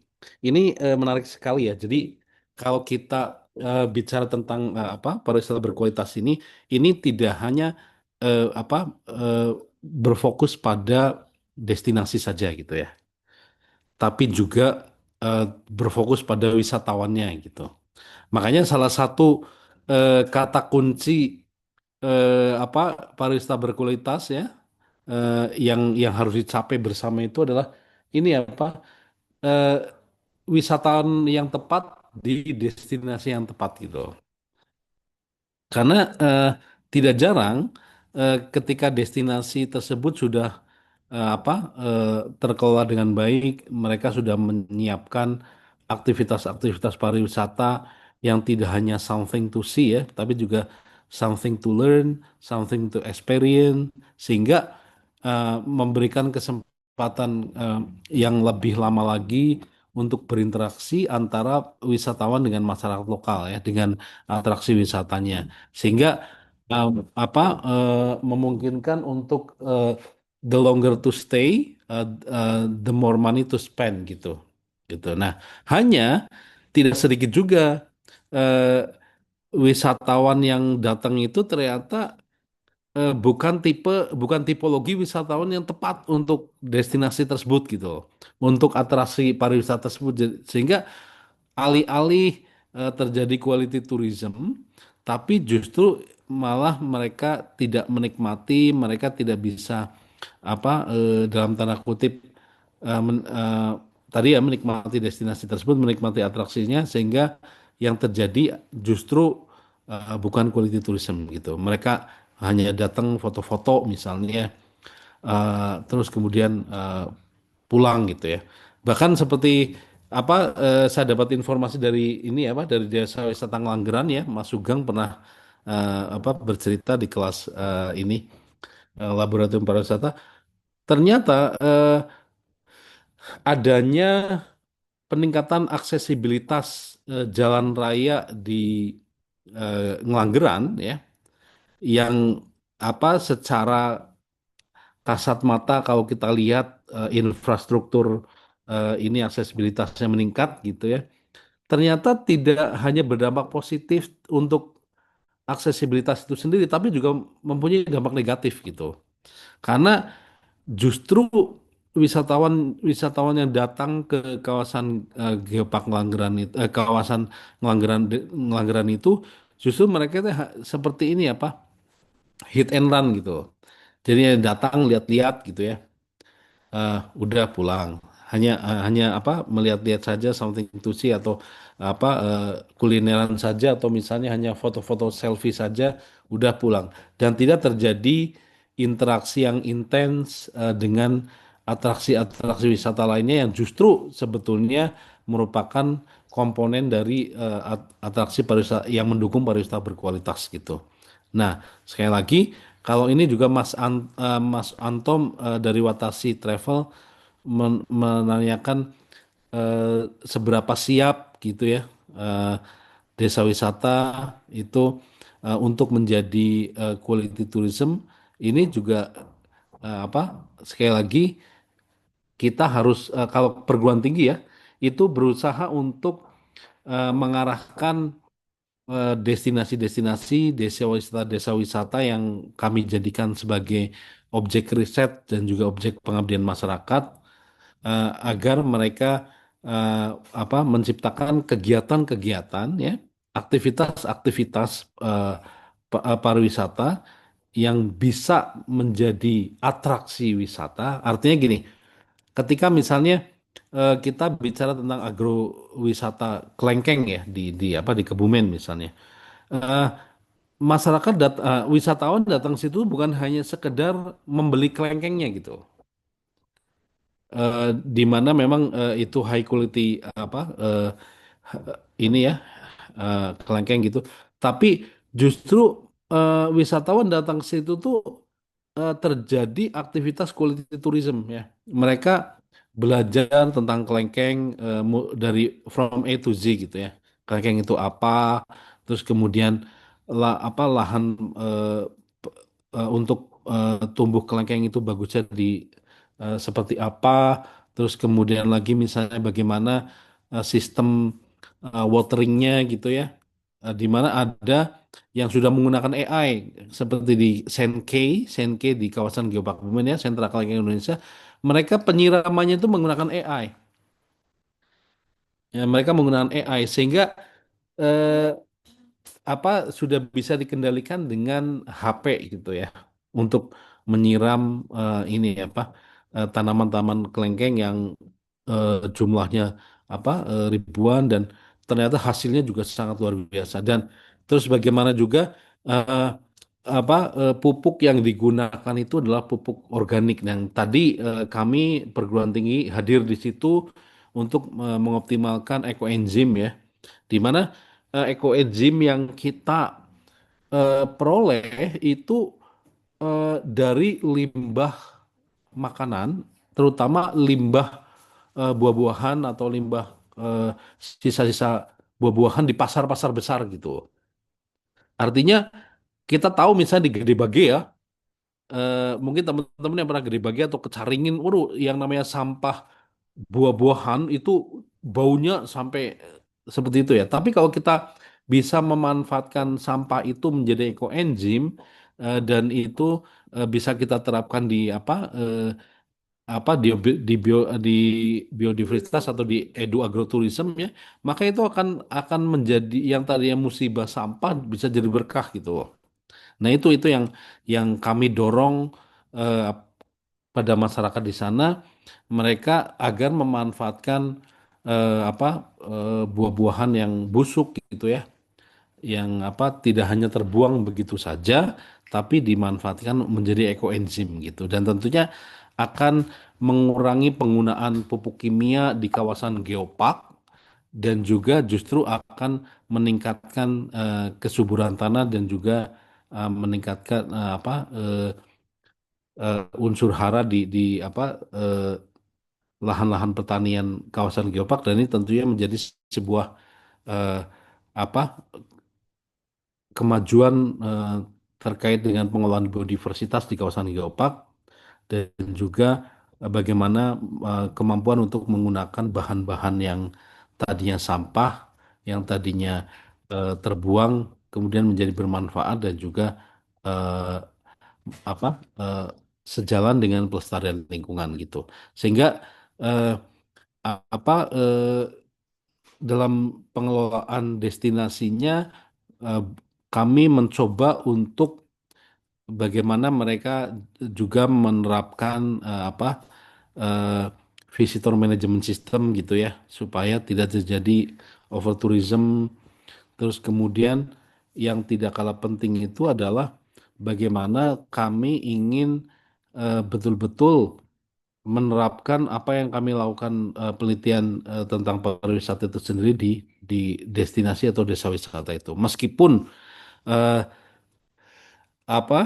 menarik sekali ya. Jadi kalau kita bicara tentang apa pariwisata berkualitas ini tidak hanya apa berfokus pada destinasi saja gitu ya, tapi juga berfokus pada wisatawannya gitu. Makanya salah satu kata kunci apa pariwisata berkualitas ya yang harus dicapai bersama itu adalah ini apa eh, wisatawan yang tepat di destinasi yang tepat gitu. Karena tidak jarang ketika destinasi tersebut sudah apa terkelola dengan baik, mereka sudah menyiapkan aktivitas-aktivitas pariwisata yang tidak hanya something to see ya, tapi juga something to learn, something to experience, sehingga memberikan kesempatan yang lebih lama lagi untuk berinteraksi antara wisatawan dengan masyarakat lokal ya, dengan atraksi wisatanya, sehingga uh, apa memungkinkan untuk the longer to stay, the more money to spend gitu, gitu. Nah, hanya tidak sedikit juga eh, wisatawan yang datang itu ternyata bukan tipologi wisatawan yang tepat untuk destinasi tersebut gitu loh, untuk atraksi pariwisata tersebut. Sehingga alih-alih terjadi quality tourism, tapi justru malah mereka tidak menikmati, mereka tidak bisa apa dalam tanda kutip tadi ya menikmati destinasi tersebut, menikmati atraksinya, sehingga yang terjadi justru bukan quality tourism gitu. Mereka hanya datang foto-foto misalnya, terus kemudian pulang gitu ya. Bahkan seperti apa, saya dapat informasi dari ini apa, dari Desa Wisata Ngelanggeran ya, Mas Sugeng pernah apa bercerita di kelas ini, laboratorium pariwisata. Ternyata adanya peningkatan aksesibilitas jalan raya di Ngelanggeran ya, yang apa secara kasat mata kalau kita lihat infrastruktur ini aksesibilitasnya meningkat gitu ya. Ternyata tidak hanya berdampak positif untuk aksesibilitas itu sendiri, tapi juga mempunyai dampak negatif gitu. Karena justru wisatawan yang datang ke kawasan Geopark Ngelanggeran itu, kawasan Ngelanggeran itu justru mereka itu seperti ini apa, hit and run gitu. Jadi datang lihat-lihat gitu ya, udah pulang, hanya apa, melihat-lihat saja, something to see, atau apa, kulineran saja, atau misalnya hanya foto-foto selfie saja udah pulang, dan tidak terjadi interaksi yang intens dengan atraksi-atraksi wisata lainnya yang justru sebetulnya merupakan komponen dari atraksi pariwisata yang mendukung pariwisata berkualitas gitu. Nah, sekali lagi, kalau ini juga Mas Antom dari Watasi Travel menanyakan seberapa siap gitu ya eh, desa wisata itu untuk menjadi quality tourism. Ini juga apa? Sekali lagi, kita harus kalau perguruan tinggi ya itu berusaha untuk mengarahkan destinasi-destinasi desa wisata yang kami jadikan sebagai objek riset dan juga objek pengabdian masyarakat, agar mereka eh, apa, menciptakan kegiatan-kegiatan ya, aktivitas-aktivitas pariwisata yang bisa menjadi atraksi wisata. Artinya gini, ketika misalnya kita bicara tentang agrowisata kelengkeng ya di apa, di Kebumen misalnya. Eh, wisatawan datang situ bukan hanya sekedar membeli kelengkengnya gitu. Di mana memang itu high quality apa, ini ya, kelengkeng gitu. Tapi justru wisatawan datang ke situ tuh terjadi aktivitas quality tourism ya. Mereka belajar tentang kelengkeng dari from A to Z gitu ya. Kelengkeng itu apa, terus kemudian apa lahan untuk tumbuh kelengkeng itu bagusnya di seperti apa, terus kemudian lagi misalnya bagaimana sistem wateringnya gitu ya. Di mana ada yang sudah menggunakan AI seperti di Senkei di kawasan Geopark Kebumen ya, Sentra Kelengkeng Indonesia, mereka penyiramannya itu menggunakan AI. Ya, mereka menggunakan AI sehingga eh, apa, sudah bisa dikendalikan dengan HP gitu ya, untuk menyiram ini apa, tanaman-tanaman kelengkeng yang jumlahnya apa, ribuan, dan ternyata hasilnya juga sangat luar biasa. Dan terus bagaimana juga eh, apa, pupuk yang digunakan itu adalah pupuk organik yang tadi kami perguruan tinggi hadir di situ untuk mengoptimalkan ekoenzim ya, di mana ekoenzim yang kita peroleh itu dari limbah makanan, terutama limbah buah-buahan atau limbah eh, sisa-sisa buah-buahan di pasar-pasar besar gitu. Artinya kita tahu misalnya di Gede Bage ya, mungkin teman-teman yang pernah Gede Bage atau Kecaringin, waduh, yang namanya sampah buah-buahan itu baunya sampai seperti itu ya. Tapi kalau kita bisa memanfaatkan sampah itu menjadi ekoenzim, dan itu bisa kita terapkan di apa di biodiversitas atau di edu agrotourism ya, maka itu akan menjadi yang tadinya musibah sampah bisa jadi berkah gitu loh. Nah, itu yang kami dorong eh, pada masyarakat di sana, mereka agar memanfaatkan apa, buah-buahan yang busuk gitu ya, tidak hanya terbuang begitu saja, tapi dimanfaatkan menjadi ekoenzim gitu. Dan tentunya akan mengurangi penggunaan pupuk kimia di kawasan geopark dan juga justru akan meningkatkan kesuburan tanah dan juga meningkatkan unsur hara di eh, lahan-lahan pertanian kawasan geopark, dan ini tentunya menjadi sebuah eh, apa kemajuan terkait dengan pengelolaan biodiversitas di kawasan geopark, dan juga bagaimana kemampuan untuk menggunakan bahan-bahan yang tadinya sampah, yang tadinya terbuang, kemudian menjadi bermanfaat dan juga eh, apa eh, sejalan dengan pelestarian lingkungan gitu. Sehingga eh, dalam pengelolaan destinasinya eh, kami mencoba untuk bagaimana mereka juga menerapkan eh, visitor management system gitu ya, supaya tidak terjadi over tourism. Terus kemudian yang tidak kalah penting itu adalah bagaimana kami ingin betul-betul menerapkan apa yang kami lakukan penelitian tentang pariwisata itu sendiri di destinasi atau desa wisata itu. Meskipun eh, apa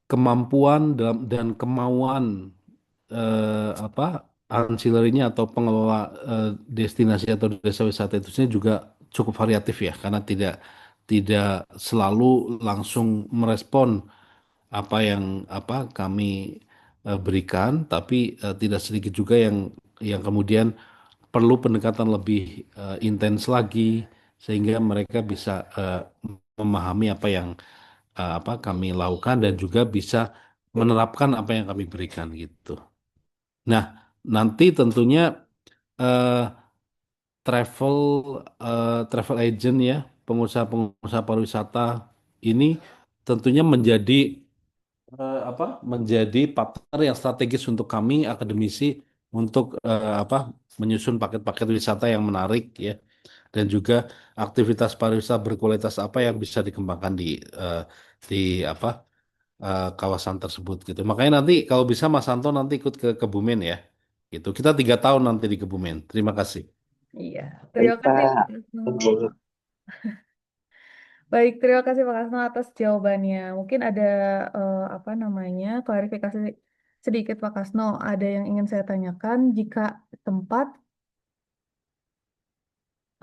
kemampuan dan kemauan ancillary-nya atau pengelola destinasi atau desa wisata itu sendiri juga cukup variatif ya, karena tidak selalu langsung merespon apa yang kami berikan, tapi tidak sedikit juga yang kemudian perlu pendekatan lebih intens lagi, sehingga mereka bisa memahami apa yang kami lakukan dan juga bisa menerapkan apa yang kami berikan gitu. Nah, nanti tentunya eh, travel travel agent ya, pengusaha-pengusaha pariwisata ini tentunya menjadi partner yang strategis untuk kami akademisi untuk menyusun paket-paket wisata yang menarik ya, dan juga aktivitas pariwisata berkualitas apa yang bisa dikembangkan di apa kawasan tersebut gitu. Makanya nanti kalau bisa Mas Anto nanti ikut ke Kebumen ya. Gitu. Kita 3 tahun nanti di Kebumen. Terima kasih.
Iya,
Baik,
terima kasih Pak
Pak.
Kasno.
Oke.
Baik, terima kasih Pak Kasno atas jawabannya. Mungkin ada klarifikasi sedikit Pak Kasno. Ada yang ingin saya tanyakan jika tempat,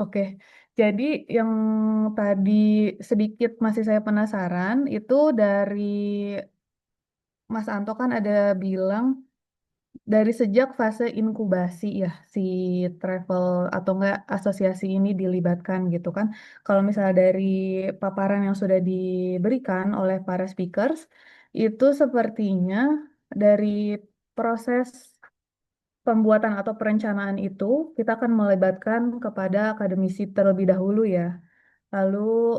oke. Jadi yang tadi sedikit masih saya penasaran itu dari Mas Anto kan ada bilang dari sejak fase inkubasi ya si travel atau enggak asosiasi ini dilibatkan gitu kan. Kalau misalnya dari paparan yang sudah diberikan oleh para speakers itu sepertinya dari proses pembuatan atau perencanaan itu kita akan melibatkan kepada akademisi terlebih dahulu ya. Lalu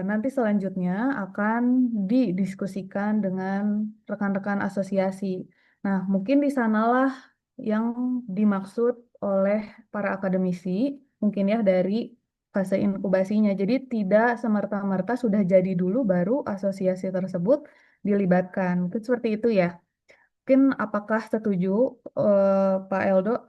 nanti selanjutnya akan didiskusikan dengan rekan-rekan asosiasi. Nah, mungkin di sanalah yang dimaksud oleh para akademisi, mungkin ya dari fase inkubasinya. Jadi tidak semerta-merta sudah jadi dulu baru asosiasi tersebut dilibatkan. Mungkin seperti itu ya. Mungkin apakah setuju Pak Eldo?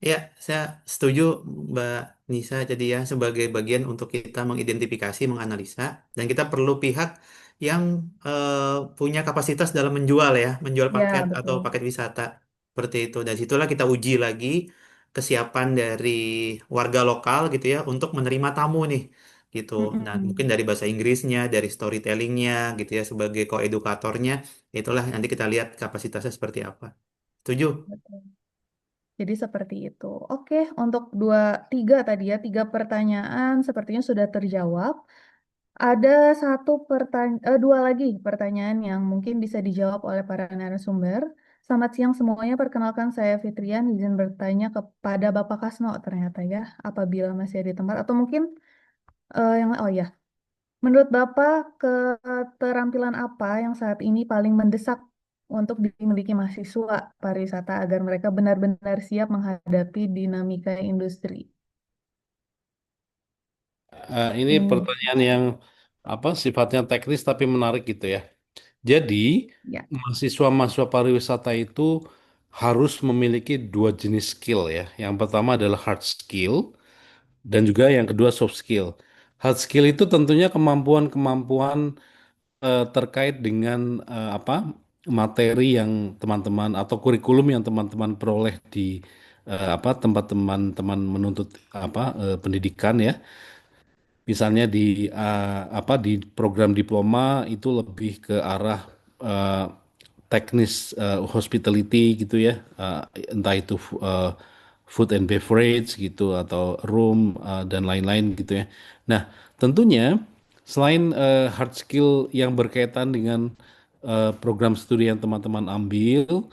Ya, saya setuju Mbak Nisa. Jadi ya sebagai bagian untuk kita mengidentifikasi, menganalisa, dan kita perlu pihak yang eh, punya kapasitas dalam menjual ya, menjual paket
Ya,
atau
betul.
paket wisata seperti itu. Dan situlah kita uji lagi kesiapan dari warga lokal gitu ya untuk menerima tamu nih gitu. Nah, mungkin
Mm-mm.
dari bahasa Inggrisnya, dari storytellingnya gitu ya sebagai koedukatornya, itulah nanti kita lihat kapasitasnya seperti apa. Setuju?
Betul. Jadi seperti itu. Oke, untuk tiga tadi ya, tiga pertanyaan sepertinya sudah terjawab. Ada dua lagi pertanyaan yang mungkin bisa dijawab oleh para narasumber. Selamat siang semuanya, perkenalkan saya Fitrian, izin bertanya kepada Bapak Kasno ternyata ya, apabila masih ada di tempat. Atau mungkin oh ya, menurut Bapak keterampilan apa yang saat ini paling mendesak untuk dimiliki mahasiswa pariwisata agar mereka benar-benar siap menghadapi dinamika industri?
Ini
Hmm,
pertanyaan yang apa sifatnya teknis tapi menarik gitu ya. Jadi,
ya,
mahasiswa-mahasiswa pariwisata itu harus memiliki dua jenis skill ya. Yang pertama adalah hard skill dan juga yang kedua soft skill. Hard skill itu tentunya kemampuan-kemampuan terkait dengan apa materi yang teman-teman atau kurikulum yang teman-teman peroleh di apa tempat teman-teman menuntut apa pendidikan ya. Misalnya di apa di program diploma itu lebih ke arah eh, teknis hospitality gitu ya, entah itu food and beverage gitu atau room dan lain-lain gitu ya. Nah, tentunya selain hard skill yang berkaitan dengan program studi yang teman-teman ambil,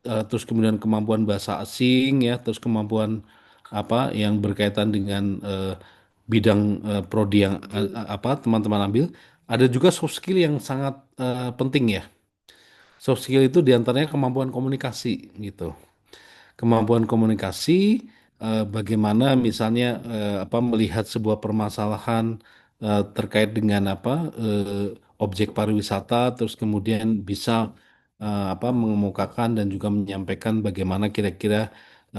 terus kemudian kemampuan bahasa asing ya, terus kemampuan apa yang berkaitan dengan bidang prodi yang apa teman-teman ambil, ada juga soft skill yang sangat penting ya. Soft skill itu diantaranya kemampuan komunikasi gitu. Kemampuan komunikasi, bagaimana misalnya apa melihat sebuah permasalahan terkait dengan apa objek pariwisata, terus kemudian bisa apa mengemukakan dan juga menyampaikan bagaimana kira-kira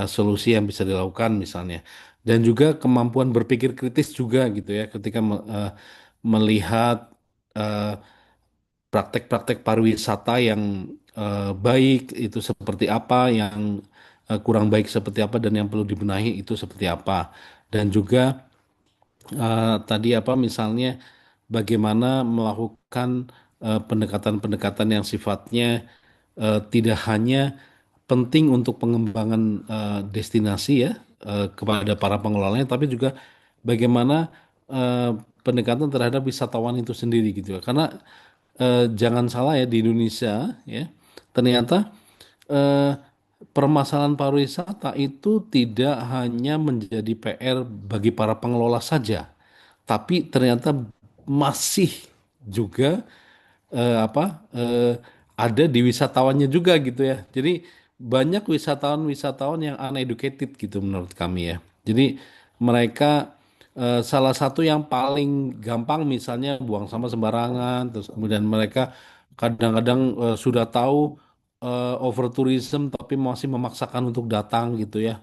solusi yang bisa dilakukan misalnya. Dan juga kemampuan berpikir kritis juga gitu ya, ketika melihat eh, praktek-praktek pariwisata yang baik itu seperti apa, yang kurang baik seperti apa, dan yang perlu dibenahi itu seperti apa. Dan juga tadi apa misalnya bagaimana melakukan pendekatan-pendekatan yang sifatnya tidak hanya penting untuk pengembangan destinasi ya kepada para pengelolanya, tapi juga bagaimana eh, pendekatan terhadap wisatawan itu sendiri gitu ya. Karena jangan salah ya di Indonesia ya ternyata eh, permasalahan pariwisata itu tidak hanya menjadi PR bagi para pengelola saja, tapi ternyata masih juga apa ada di wisatawannya juga gitu ya. Jadi banyak wisatawan-wisatawan yang uneducated gitu menurut kami ya. Jadi mereka salah satu yang paling gampang misalnya buang sampah sembarangan, terus kemudian mereka kadang-kadang sudah tahu over tourism tapi masih memaksakan untuk datang gitu ya.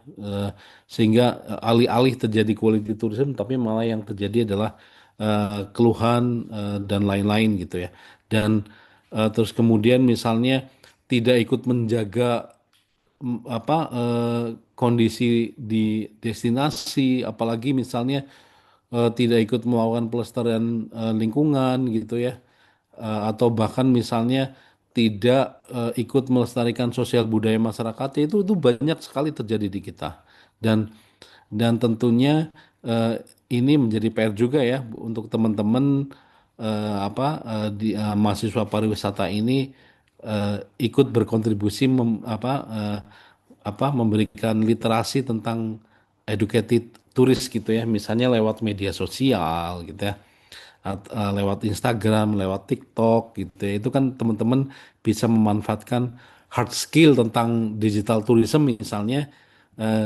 Sehingga alih-alih terjadi quality tourism tapi malah yang terjadi adalah keluhan dan lain-lain gitu ya. Dan terus kemudian misalnya tidak ikut menjaga apa kondisi di destinasi, apalagi misalnya tidak ikut melakukan pelestarian lingkungan gitu ya. Atau bahkan misalnya tidak ikut melestarikan sosial budaya masyarakatnya, itu banyak sekali terjadi di kita. Dan tentunya eh, ini menjadi PR juga ya untuk teman-teman apa mahasiswa pariwisata ini ikut berkontribusi apa memberikan literasi tentang educated turis gitu ya, misalnya lewat media sosial gitu ya, lewat Instagram, lewat TikTok gitu ya. Itu kan teman-teman bisa memanfaatkan hard skill tentang digital tourism misalnya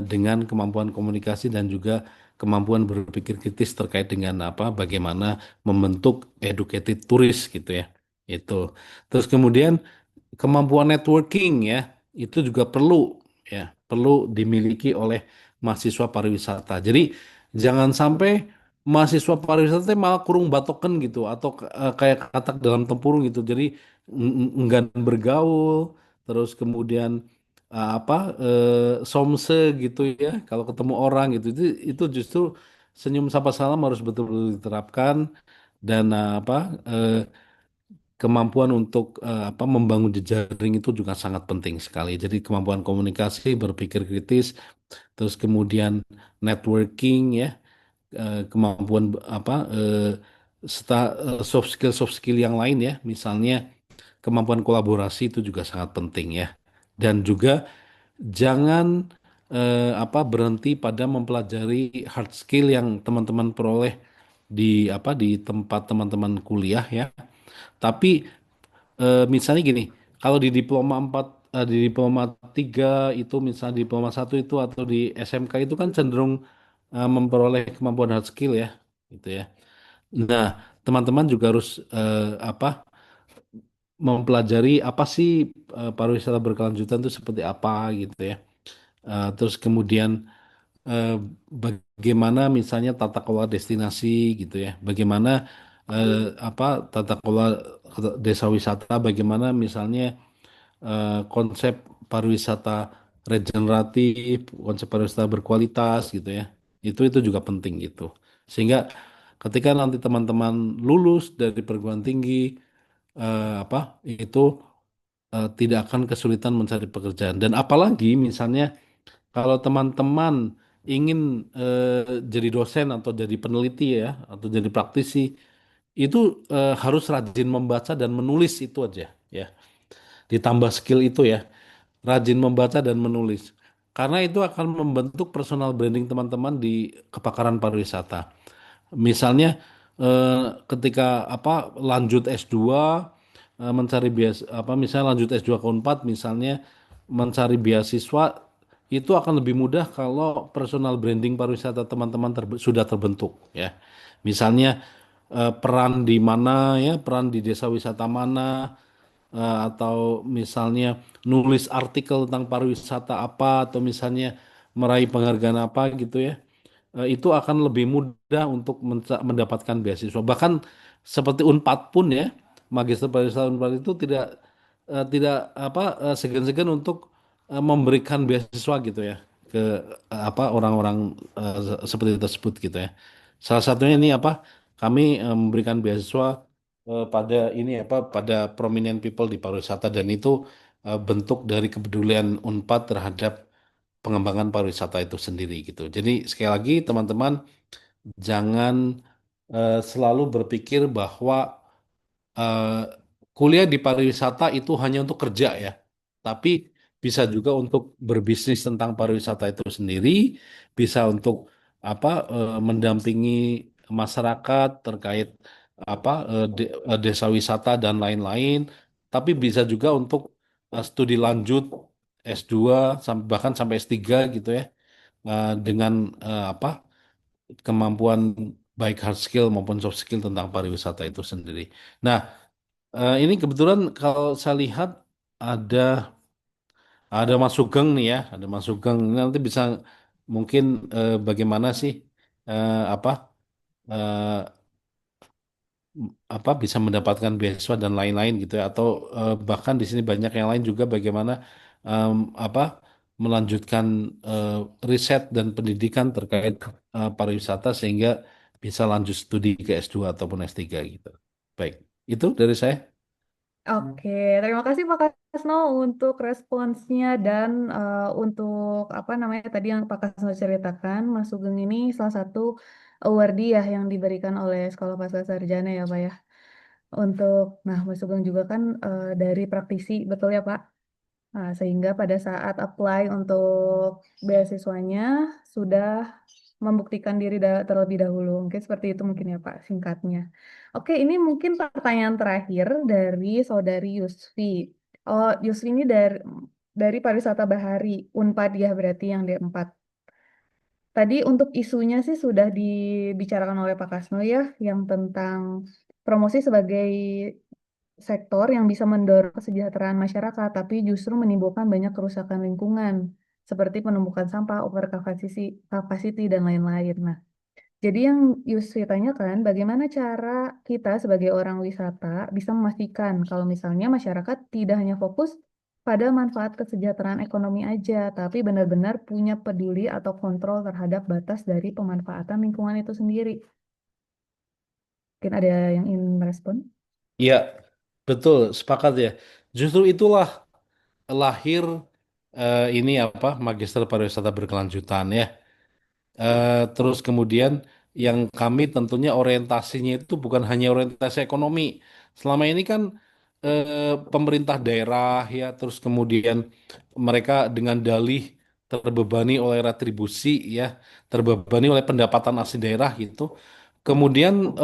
dengan kemampuan komunikasi dan juga kemampuan berpikir kritis terkait dengan apa bagaimana membentuk educated tourist gitu ya. Itu. Terus kemudian kemampuan networking ya, itu juga perlu dimiliki oleh mahasiswa pariwisata. Jadi jangan sampai mahasiswa pariwisata teh malah kurung batoken gitu atau kayak katak dalam tempurung gitu. Jadi enggan bergaul, terus kemudian apa somse gitu ya kalau ketemu orang gitu. Itu justru senyum sapa salam harus betul-betul diterapkan dan apa eh, kemampuan untuk apa membangun jejaring itu juga sangat penting sekali. Jadi kemampuan komunikasi, berpikir kritis, terus kemudian networking ya, kemampuan apa soft skill yang lain ya, misalnya kemampuan kolaborasi itu juga sangat penting ya. Dan juga jangan apa berhenti pada mempelajari hard skill yang teman-teman peroleh di apa di tempat teman-teman kuliah ya. Tapi misalnya gini, kalau di diploma 4, di diploma 3 itu misalnya diploma 1 itu atau di SMK itu kan cenderung memperoleh kemampuan hard skill ya, gitu ya. Nah, teman-teman juga harus apa mempelajari apa sih pariwisata berkelanjutan itu seperti apa gitu ya. Terus kemudian eh, bagaimana misalnya tata kelola destinasi gitu ya, bagaimana eh, apa tata kelola desa wisata, bagaimana misalnya konsep pariwisata regeneratif, konsep pariwisata berkualitas gitu ya. Itu juga penting gitu. Sehingga ketika nanti teman-teman lulus dari perguruan tinggi apa itu tidak akan kesulitan mencari pekerjaan. Dan apalagi misalnya kalau teman-teman ingin jadi dosen atau jadi peneliti ya atau jadi praktisi itu harus rajin membaca dan menulis itu aja ya. Ditambah skill itu ya, rajin membaca dan menulis. Karena itu akan membentuk personal branding teman-teman di kepakaran pariwisata. Misalnya ketika apa lanjut S2 mencari apa misalnya lanjut S2 ke Unpad misalnya mencari beasiswa itu akan lebih mudah kalau personal branding pariwisata teman-teman sudah terbentuk ya. Misalnya peran di mana ya, peran di desa wisata mana atau misalnya nulis artikel tentang pariwisata apa atau misalnya meraih penghargaan apa gitu ya itu akan lebih mudah untuk mendapatkan beasiswa. Bahkan seperti Unpad pun ya, Magister Pariwisata Unpad itu tidak apa segan-segan untuk memberikan beasiswa gitu ya ke apa orang-orang seperti tersebut gitu ya. Salah satunya ini apa? Kami memberikan beasiswa pada ini apa pada prominent people di pariwisata dan itu bentuk dari kepedulian Unpad terhadap pengembangan pariwisata itu sendiri gitu. Jadi sekali lagi teman-teman jangan selalu berpikir bahwa eh, kuliah di pariwisata itu hanya untuk kerja ya, tapi bisa juga untuk berbisnis tentang pariwisata itu sendiri, bisa untuk apa mendampingi masyarakat terkait apa desa wisata dan lain-lain, tapi bisa juga untuk studi lanjut S2 bahkan sampai S3 gitu ya dengan apa kemampuan baik hard skill maupun soft skill tentang pariwisata itu sendiri. Nah, ini kebetulan kalau saya lihat ada ada Mas Sugeng nih ya, ada Mas Sugeng. Ini nanti bisa mungkin bagaimana sih apa eh, apa bisa mendapatkan beasiswa dan lain-lain gitu ya atau bahkan di sini banyak yang lain juga bagaimana em, apa melanjutkan eh, riset dan pendidikan terkait pariwisata sehingga bisa lanjut studi ke S2 ataupun S3 gitu. Baik, itu dari saya.
Oke, terima kasih Pak Kasno untuk responsnya dan untuk apa namanya tadi yang Pak Kasno ceritakan, Mas Sugeng ini salah satu awardee ya yang diberikan oleh Sekolah Pasca Sarjana ya Pak ya. Untuk, nah Mas Sugeng juga kan dari praktisi, betul ya Pak? Nah, sehingga pada saat apply untuk beasiswanya sudah membuktikan diri terlebih dahulu. Mungkin seperti itu mungkin ya Pak, singkatnya. Oke, ini mungkin pertanyaan terakhir dari Saudari Yusfi. Oh, Yusfi ini dari Pariwisata Bahari, Unpad ya berarti yang D4. Tadi untuk isunya sih sudah dibicarakan oleh Pak Kasno ya, yang tentang promosi sebagai sektor yang bisa mendorong kesejahteraan masyarakat, tapi justru menimbulkan banyak kerusakan lingkungan, seperti penumpukan sampah, capacity dan lain-lain. Nah, jadi yang Yusri tanyakan, bagaimana cara kita sebagai orang wisata bisa memastikan kalau misalnya masyarakat tidak hanya fokus pada manfaat kesejahteraan ekonomi aja, tapi benar-benar punya peduli atau kontrol terhadap batas dari pemanfaatan lingkungan itu sendiri. Mungkin ada yang ingin merespon?
Iya, betul, sepakat ya. Justru itulah lahir ini apa Magister Pariwisata Berkelanjutan ya. Terus kemudian yang kami tentunya orientasinya itu bukan hanya orientasi ekonomi. Selama ini kan pemerintah daerah ya, terus kemudian mereka dengan dalih terbebani oleh retribusi ya, terbebani oleh pendapatan asli daerah gitu. Kemudian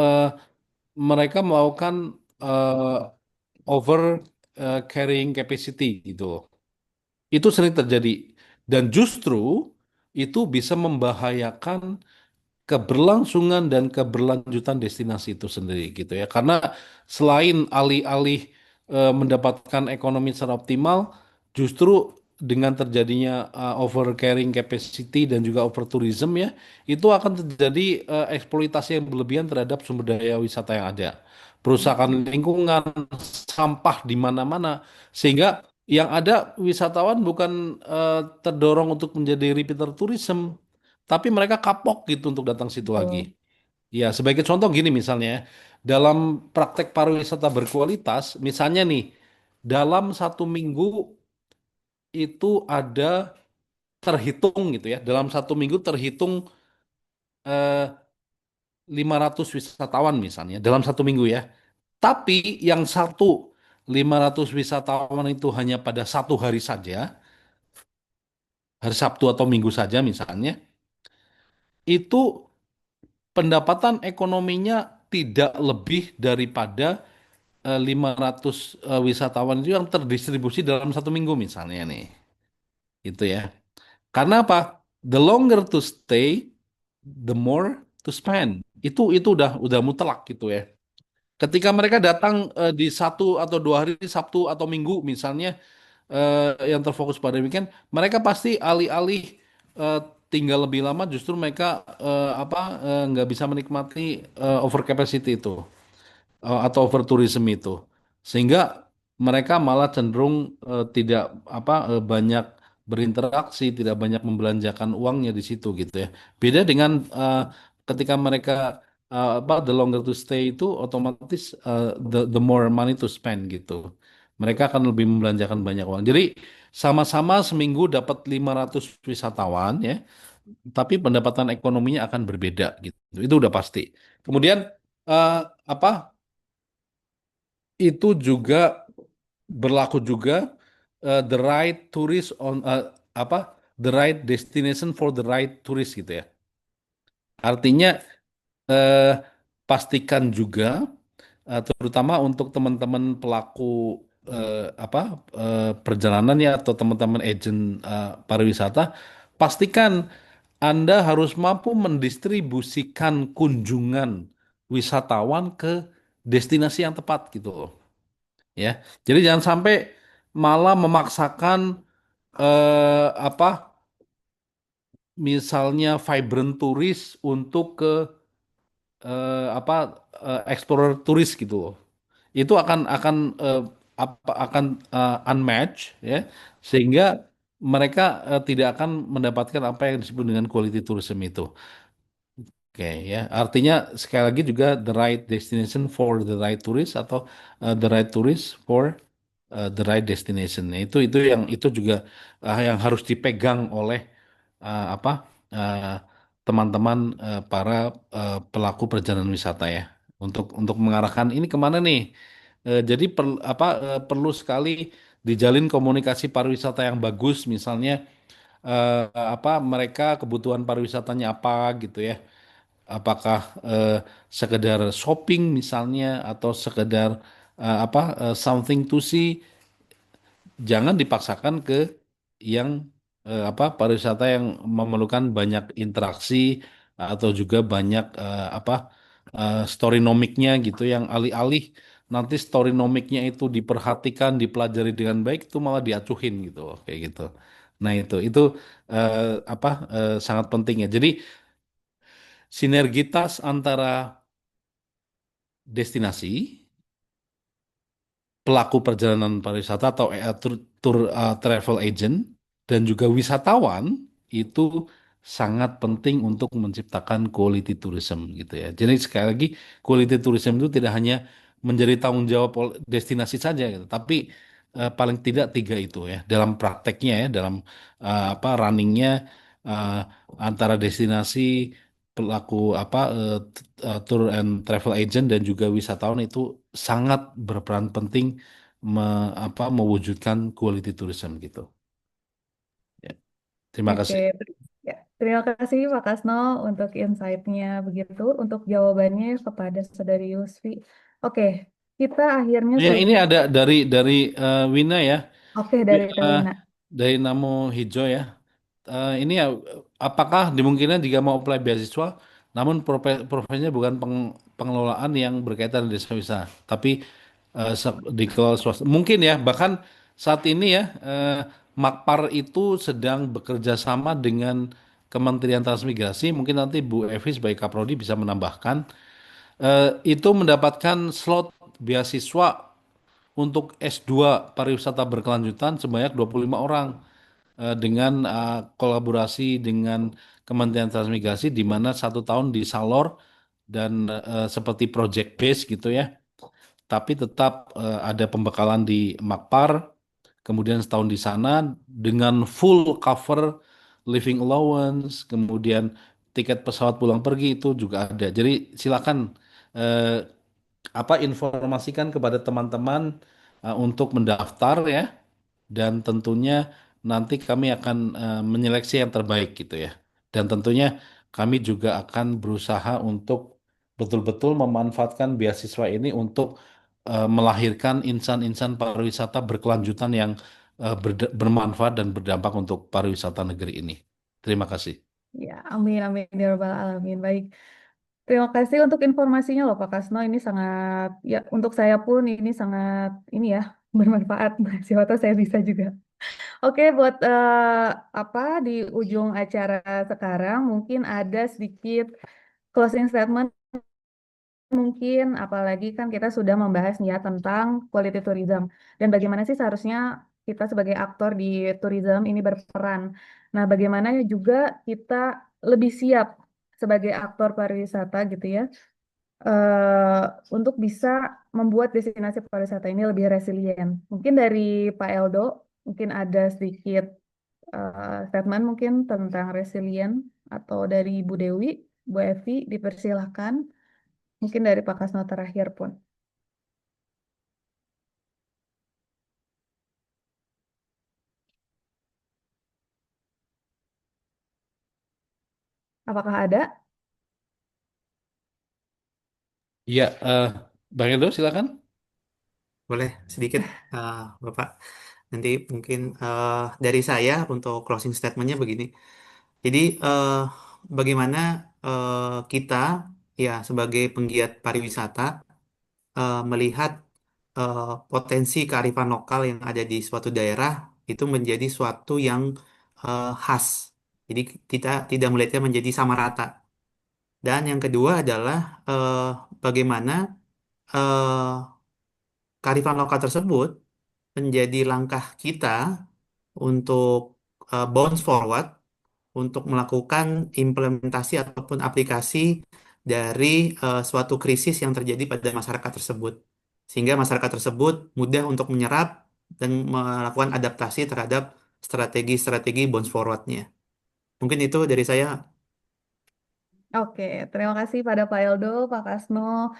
mereka melakukan over carrying capacity gitu. Itu sering terjadi dan justru itu bisa membahayakan keberlangsungan dan keberlanjutan destinasi itu sendiri gitu ya. Karena selain alih-alih mendapatkan ekonomi secara optimal, justru dengan terjadinya over carrying capacity dan juga over tourism ya, itu akan terjadi eksploitasi yang berlebihan terhadap sumber daya wisata yang ada. Perusahaan lingkungan, sampah di mana-mana, sehingga yang ada wisatawan bukan terdorong untuk menjadi repeater tourism, tapi mereka kapok gitu untuk datang situ lagi.
Betul.
Ya, sebagai contoh gini misalnya, ya, dalam praktek pariwisata berkualitas, misalnya nih, dalam 1 minggu itu ada terhitung gitu ya, dalam 1 minggu terhitung eh, 500 wisatawan misalnya, dalam 1 minggu ya. Tapi yang 500 wisatawan itu hanya pada 1 hari saja, hari Sabtu atau Minggu saja misalnya, itu pendapatan ekonominya tidak lebih daripada 500 wisatawan itu yang terdistribusi dalam 1 minggu misalnya nih. Itu ya. Karena apa? The longer to stay, the more to spend. Itu udah mutlak gitu ya. Ketika mereka datang di 1 atau 2 hari Sabtu atau Minggu misalnya yang terfokus pada weekend, mereka pasti alih-alih eh, tinggal lebih lama, justru mereka nggak bisa menikmati over capacity itu atau over tourism itu, sehingga mereka malah cenderung tidak banyak berinteraksi, tidak banyak membelanjakan uangnya di situ gitu ya. Beda dengan ketika mereka the longer to stay itu otomatis the more money to spend gitu. Mereka akan lebih membelanjakan banyak uang. Jadi sama-sama seminggu dapat 500 wisatawan ya, tapi pendapatan ekonominya akan berbeda gitu. Itu udah pasti. Kemudian eh, apa itu juga berlaku juga the right tourist on apa the right destination for the right tourist gitu ya. Artinya eh, pastikan juga terutama untuk teman-teman pelaku eh, apa perjalanan ya atau teman-teman agent pariwisata, pastikan Anda harus mampu mendistribusikan kunjungan wisatawan ke destinasi yang tepat gitu loh. Ya. Jadi jangan sampai malah memaksakan apa misalnya vibrant turis untuk ke apa explorer turis gitu loh. Itu akan akan unmatched ya, sehingga mereka tidak akan mendapatkan apa yang disebut dengan quality tourism itu. Oke ya, artinya sekali lagi juga the right destination for the right tourist atau the right tourist for the right destination. Nah, itu juga yang harus dipegang oleh apa teman-teman para pelaku perjalanan wisata ya untuk mengarahkan ini kemana nih. Jadi perlu sekali dijalin komunikasi pariwisata yang bagus, misalnya mereka kebutuhan pariwisatanya apa gitu ya. Apakah sekedar shopping misalnya atau sekedar something to see, jangan dipaksakan ke yang pariwisata yang memerlukan banyak interaksi atau juga banyak storynomicnya gitu, yang alih-alih nanti storynomicnya itu diperhatikan dipelajari dengan baik, itu malah diacuhin gitu loh, kayak gitu. Nah itu eh, sangat penting ya. Jadi sinergitas antara destinasi, pelaku perjalanan pariwisata atau travel agent dan juga wisatawan itu sangat penting untuk menciptakan quality tourism gitu ya. Jadi sekali lagi quality tourism itu tidak hanya menjadi tanggung jawab destinasi saja gitu, tapi paling tidak tiga itu ya dalam prakteknya ya, dalam runningnya eh, antara destinasi, pelaku tour and travel agent dan juga wisatawan itu sangat berperan penting mewujudkan quality tourism gitu. Ya. Terima
Oke,
kasih.
ya. Terima kasih Pak Kasno untuk insight-nya begitu, untuk jawabannya kepada Saudari Yusfi. Oke, kita akhirnya
Ya,
sudah.
ini ada dari Wina ya.
Oke, dari
Eh,
Tewina.
dari Namo Hijau ya. Ini ya, apakah dimungkinkan jika mau apply beasiswa namun profesinya bukan pengelolaan yang berkaitan dengan desa wisata, tapi dikelola swasta. Mungkin ya, bahkan saat ini ya, Makpar itu sedang bekerja sama dengan Kementerian Transmigrasi. Mungkin nanti Bu Evi sebagai Kaprodi bisa menambahkan, itu mendapatkan slot beasiswa untuk S2 pariwisata berkelanjutan sebanyak 25 orang, dengan kolaborasi dengan Kementerian Transmigrasi, di mana 1 tahun di Salor dan seperti project base gitu ya. Tapi tetap ada pembekalan di Makpar, kemudian setahun di sana dengan full cover living allowance, kemudian tiket pesawat pulang pergi itu juga ada. Jadi silakan eh, informasikan kepada teman-teman untuk mendaftar ya, dan tentunya nanti kami akan menyeleksi yang terbaik gitu ya. Dan tentunya kami juga akan berusaha untuk betul-betul memanfaatkan beasiswa ini untuk melahirkan insan-insan pariwisata berkelanjutan yang bermanfaat dan berdampak untuk pariwisata negeri ini. Terima kasih.
Ya, amin, amin, ya Rabbal Alamin. Baik, terima kasih untuk informasinya loh Pak Kasno. Ini sangat, ya untuk saya pun ini sangat, ini ya, bermanfaat. Siapa tahu saya bisa juga. Oke, buat apa di ujung acara sekarang mungkin ada sedikit closing statement. Mungkin apalagi kan kita sudah membahas nih ya tentang quality tourism dan bagaimana sih seharusnya kita sebagai aktor di tourism ini berperan. Nah, bagaimana juga kita lebih siap sebagai aktor pariwisata gitu ya, eh, untuk bisa membuat destinasi pariwisata ini lebih resilient. Mungkin dari Pak Eldo, mungkin ada sedikit statement mungkin tentang resilient, atau dari Bu Dewi, Bu Evi, dipersilahkan. Mungkin dari Pak Kasno terakhir pun. Apakah ada?
Iya, Bang Edo silakan.
Boleh sedikit, Bapak. Nanti mungkin dari saya untuk closing statementnya begini. Jadi bagaimana kita ya sebagai penggiat pariwisata melihat potensi kearifan lokal yang ada di suatu daerah itu menjadi suatu yang khas. Jadi kita tidak melihatnya menjadi sama rata. Dan yang kedua adalah eh, bagaimana eh, kearifan lokal tersebut menjadi langkah kita untuk bounce forward untuk melakukan implementasi ataupun aplikasi dari suatu krisis yang terjadi pada masyarakat tersebut. Sehingga masyarakat tersebut mudah untuk menyerap dan melakukan adaptasi terhadap strategi-strategi bounce forward-nya. Mungkin itu dari saya.
Oke, terima kasih pada Pak Eldo, Pak Kasno,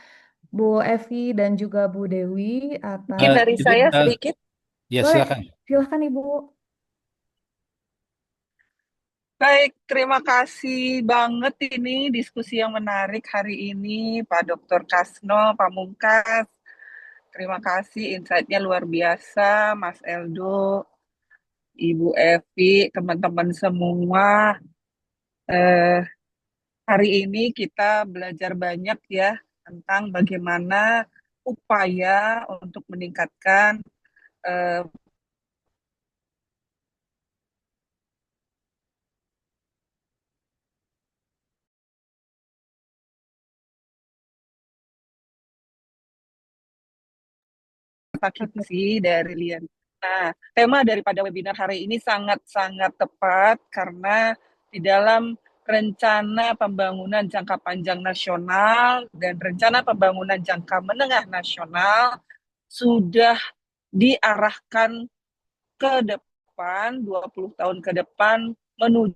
Bu Evi, dan juga Bu Dewi
Mungkin
atas...
dari
Jadi,
saya sedikit.
ya
Boleh,
silakan.
silahkan Ibu.
Baik, terima kasih banget ini diskusi yang menarik hari ini, Pak Dr. Kasno, Pamungkas. Terima kasih, insight-nya luar biasa, Mas Eldo, Ibu Evi, teman-teman semua. Eh, Hari ini kita belajar banyak ya tentang bagaimana upaya untuk meningkatkan eh,
Oke.
vaksinasi dari Lian. Nah, tema daripada webinar hari ini sangat-sangat tepat karena di dalam rencana pembangunan jangka panjang nasional dan rencana pembangunan jangka menengah nasional sudah diarahkan ke depan 20 tahun ke depan menuju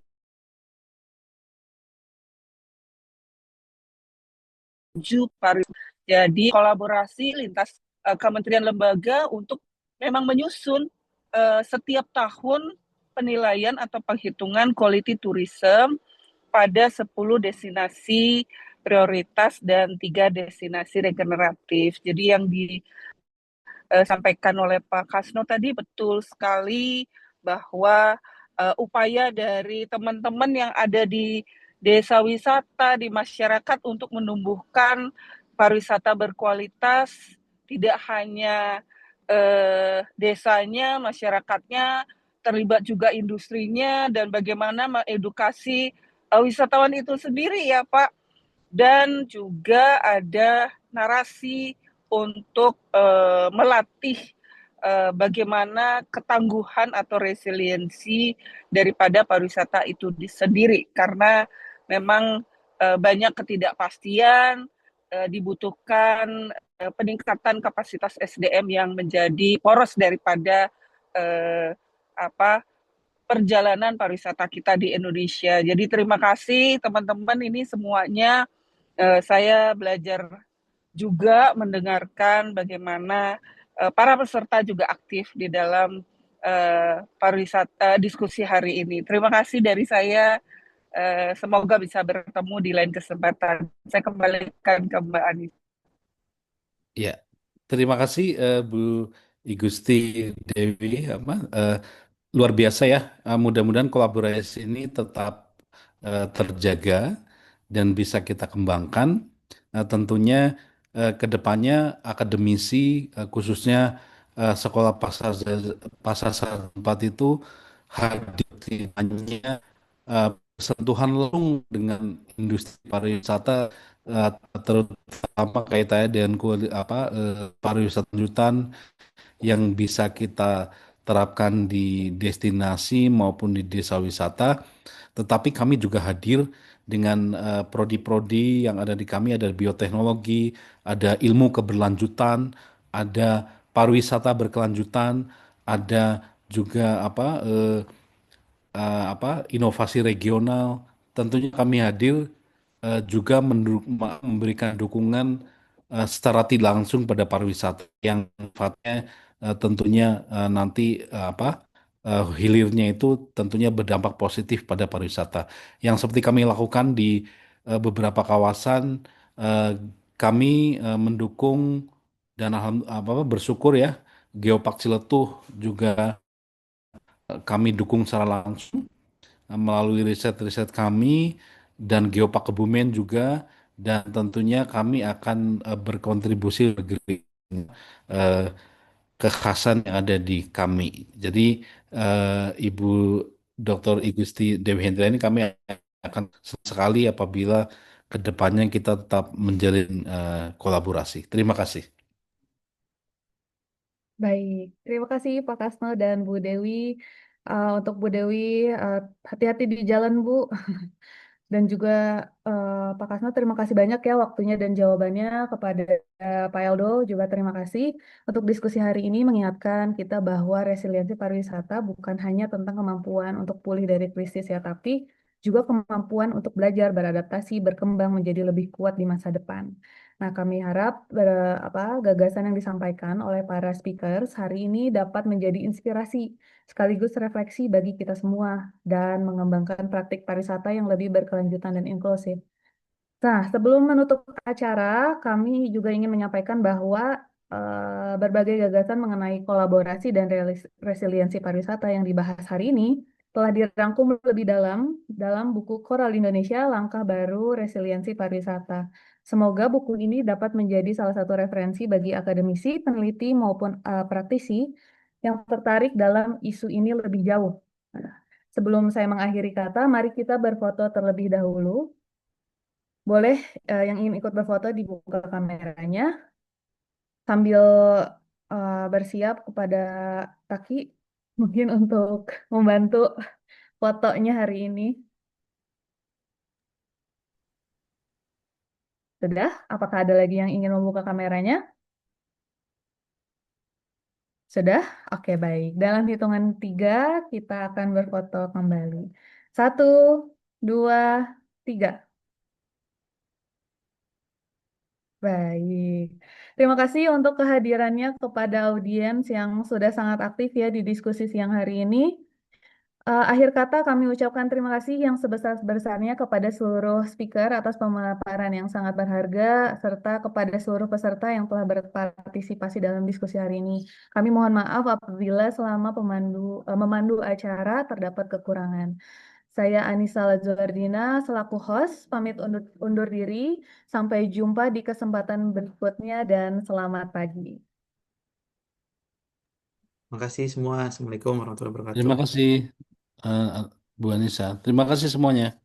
pariwisata. Jadi kolaborasi lintas kementerian lembaga untuk memang menyusun setiap tahun penilaian atau penghitungan quality tourism pada 10 destinasi prioritas dan 3 destinasi regeneratif. Jadi yang disampaikan oleh Pak Kasno tadi betul sekali bahwa upaya dari teman-teman yang ada di desa wisata di masyarakat untuk menumbuhkan pariwisata berkualitas, tidak hanya desanya, masyarakatnya, terlibat juga industrinya, dan bagaimana mengedukasi wisatawan itu sendiri ya Pak. Dan juga ada narasi untuk melatih bagaimana ketangguhan atau resiliensi daripada pariwisata itu sendiri, karena memang banyak ketidakpastian, dibutuhkan peningkatan kapasitas SDM yang menjadi poros daripada perjalanan pariwisata kita di Indonesia. Jadi terima kasih teman-teman, ini semuanya saya belajar juga mendengarkan bagaimana para peserta juga aktif di dalam pariwisata diskusi hari ini. Terima kasih dari saya. Semoga bisa bertemu di lain kesempatan. Saya kembalikan ke Mbak Anis.
Ya, terima kasih Bu Igusti Dewi. Luar biasa ya. Mudah-mudahan kolaborasi ini tetap terjaga dan bisa kita kembangkan. Tentunya ke depannya akademisi khususnya sekolah pasar tempat itu hadir tidak hanya sentuhan langsung dengan industri pariwisata eh, terutama kaitannya dengan pariwisata lanjutan yang bisa kita terapkan di destinasi maupun di desa wisata, tetapi kami juga hadir dengan prodi-prodi yang ada di kami, ada bioteknologi, ada ilmu keberlanjutan, ada pariwisata berkelanjutan, ada juga inovasi regional. Tentunya kami hadir juga memberikan dukungan secara tidak langsung pada pariwisata yang sifatnya tentunya nanti hilirnya itu tentunya berdampak positif pada pariwisata. Yang seperti kami lakukan di beberapa kawasan, eh, kami mendukung dan bersyukur ya, Geopark Ciletuh juga kami dukung secara langsung melalui riset-riset kami dan Geopark Kebumen juga, dan tentunya kami akan berkontribusi bagi eh, kekhasan yang ada di kami. Jadi Ibu Dr. Igusti Dewi Hendra ini kami akan senang sekali apabila kedepannya kita tetap menjalin kolaborasi. Terima kasih.
Baik, terima kasih Pak Kasno dan Bu Dewi. Untuk Bu Dewi, eh, hati-hati di jalan Bu. Dan juga Pak Kasno, terima kasih banyak ya waktunya dan jawabannya. Kepada Pak Eldo juga terima kasih untuk diskusi hari ini, mengingatkan kita bahwa resiliensi pariwisata bukan hanya tentang kemampuan untuk pulih dari krisis ya, tapi juga kemampuan untuk belajar, beradaptasi, berkembang menjadi lebih kuat di masa depan. Nah, kami harap gagasan yang disampaikan oleh para speakers hari ini dapat menjadi inspirasi sekaligus refleksi bagi kita semua dan mengembangkan praktik pariwisata yang lebih berkelanjutan dan inklusif. Nah, sebelum menutup acara, kami juga ingin menyampaikan bahwa berbagai gagasan mengenai kolaborasi dan resiliensi pariwisata yang dibahas hari ini telah dirangkum lebih dalam buku Koral Indonesia Langkah Baru Resiliensi Pariwisata. Semoga buku ini dapat menjadi salah satu referensi bagi akademisi, peneliti, maupun praktisi yang tertarik dalam isu ini lebih jauh. Nah, sebelum saya mengakhiri kata, mari kita berfoto terlebih dahulu. Boleh yang ingin ikut berfoto dibuka kameranya sambil bersiap kepada Taki mungkin untuk membantu fotonya hari ini. Sudah? Apakah ada lagi yang ingin membuka kameranya? Sudah? Oke, baik. Dalam hitungan 3, kita akan berfoto kembali. 1, 2, 3. Baik. Terima kasih untuk kehadirannya kepada audiens yang sudah sangat aktif ya di diskusi siang hari ini. Akhir kata kami ucapkan terima kasih yang sebesar-besarnya kepada seluruh speaker atas pemaparan yang sangat berharga, serta kepada seluruh peserta yang telah berpartisipasi dalam diskusi hari ini. Kami mohon maaf apabila selama memandu acara terdapat kekurangan. Saya Anissa Lazuardina selaku host pamit undur diri. Sampai jumpa di kesempatan berikutnya dan selamat pagi.
Makasih semua. Assalamualaikum warahmatullahi wabarakatuh.
Terima kasih, Bu Anissa. Terima kasih semuanya.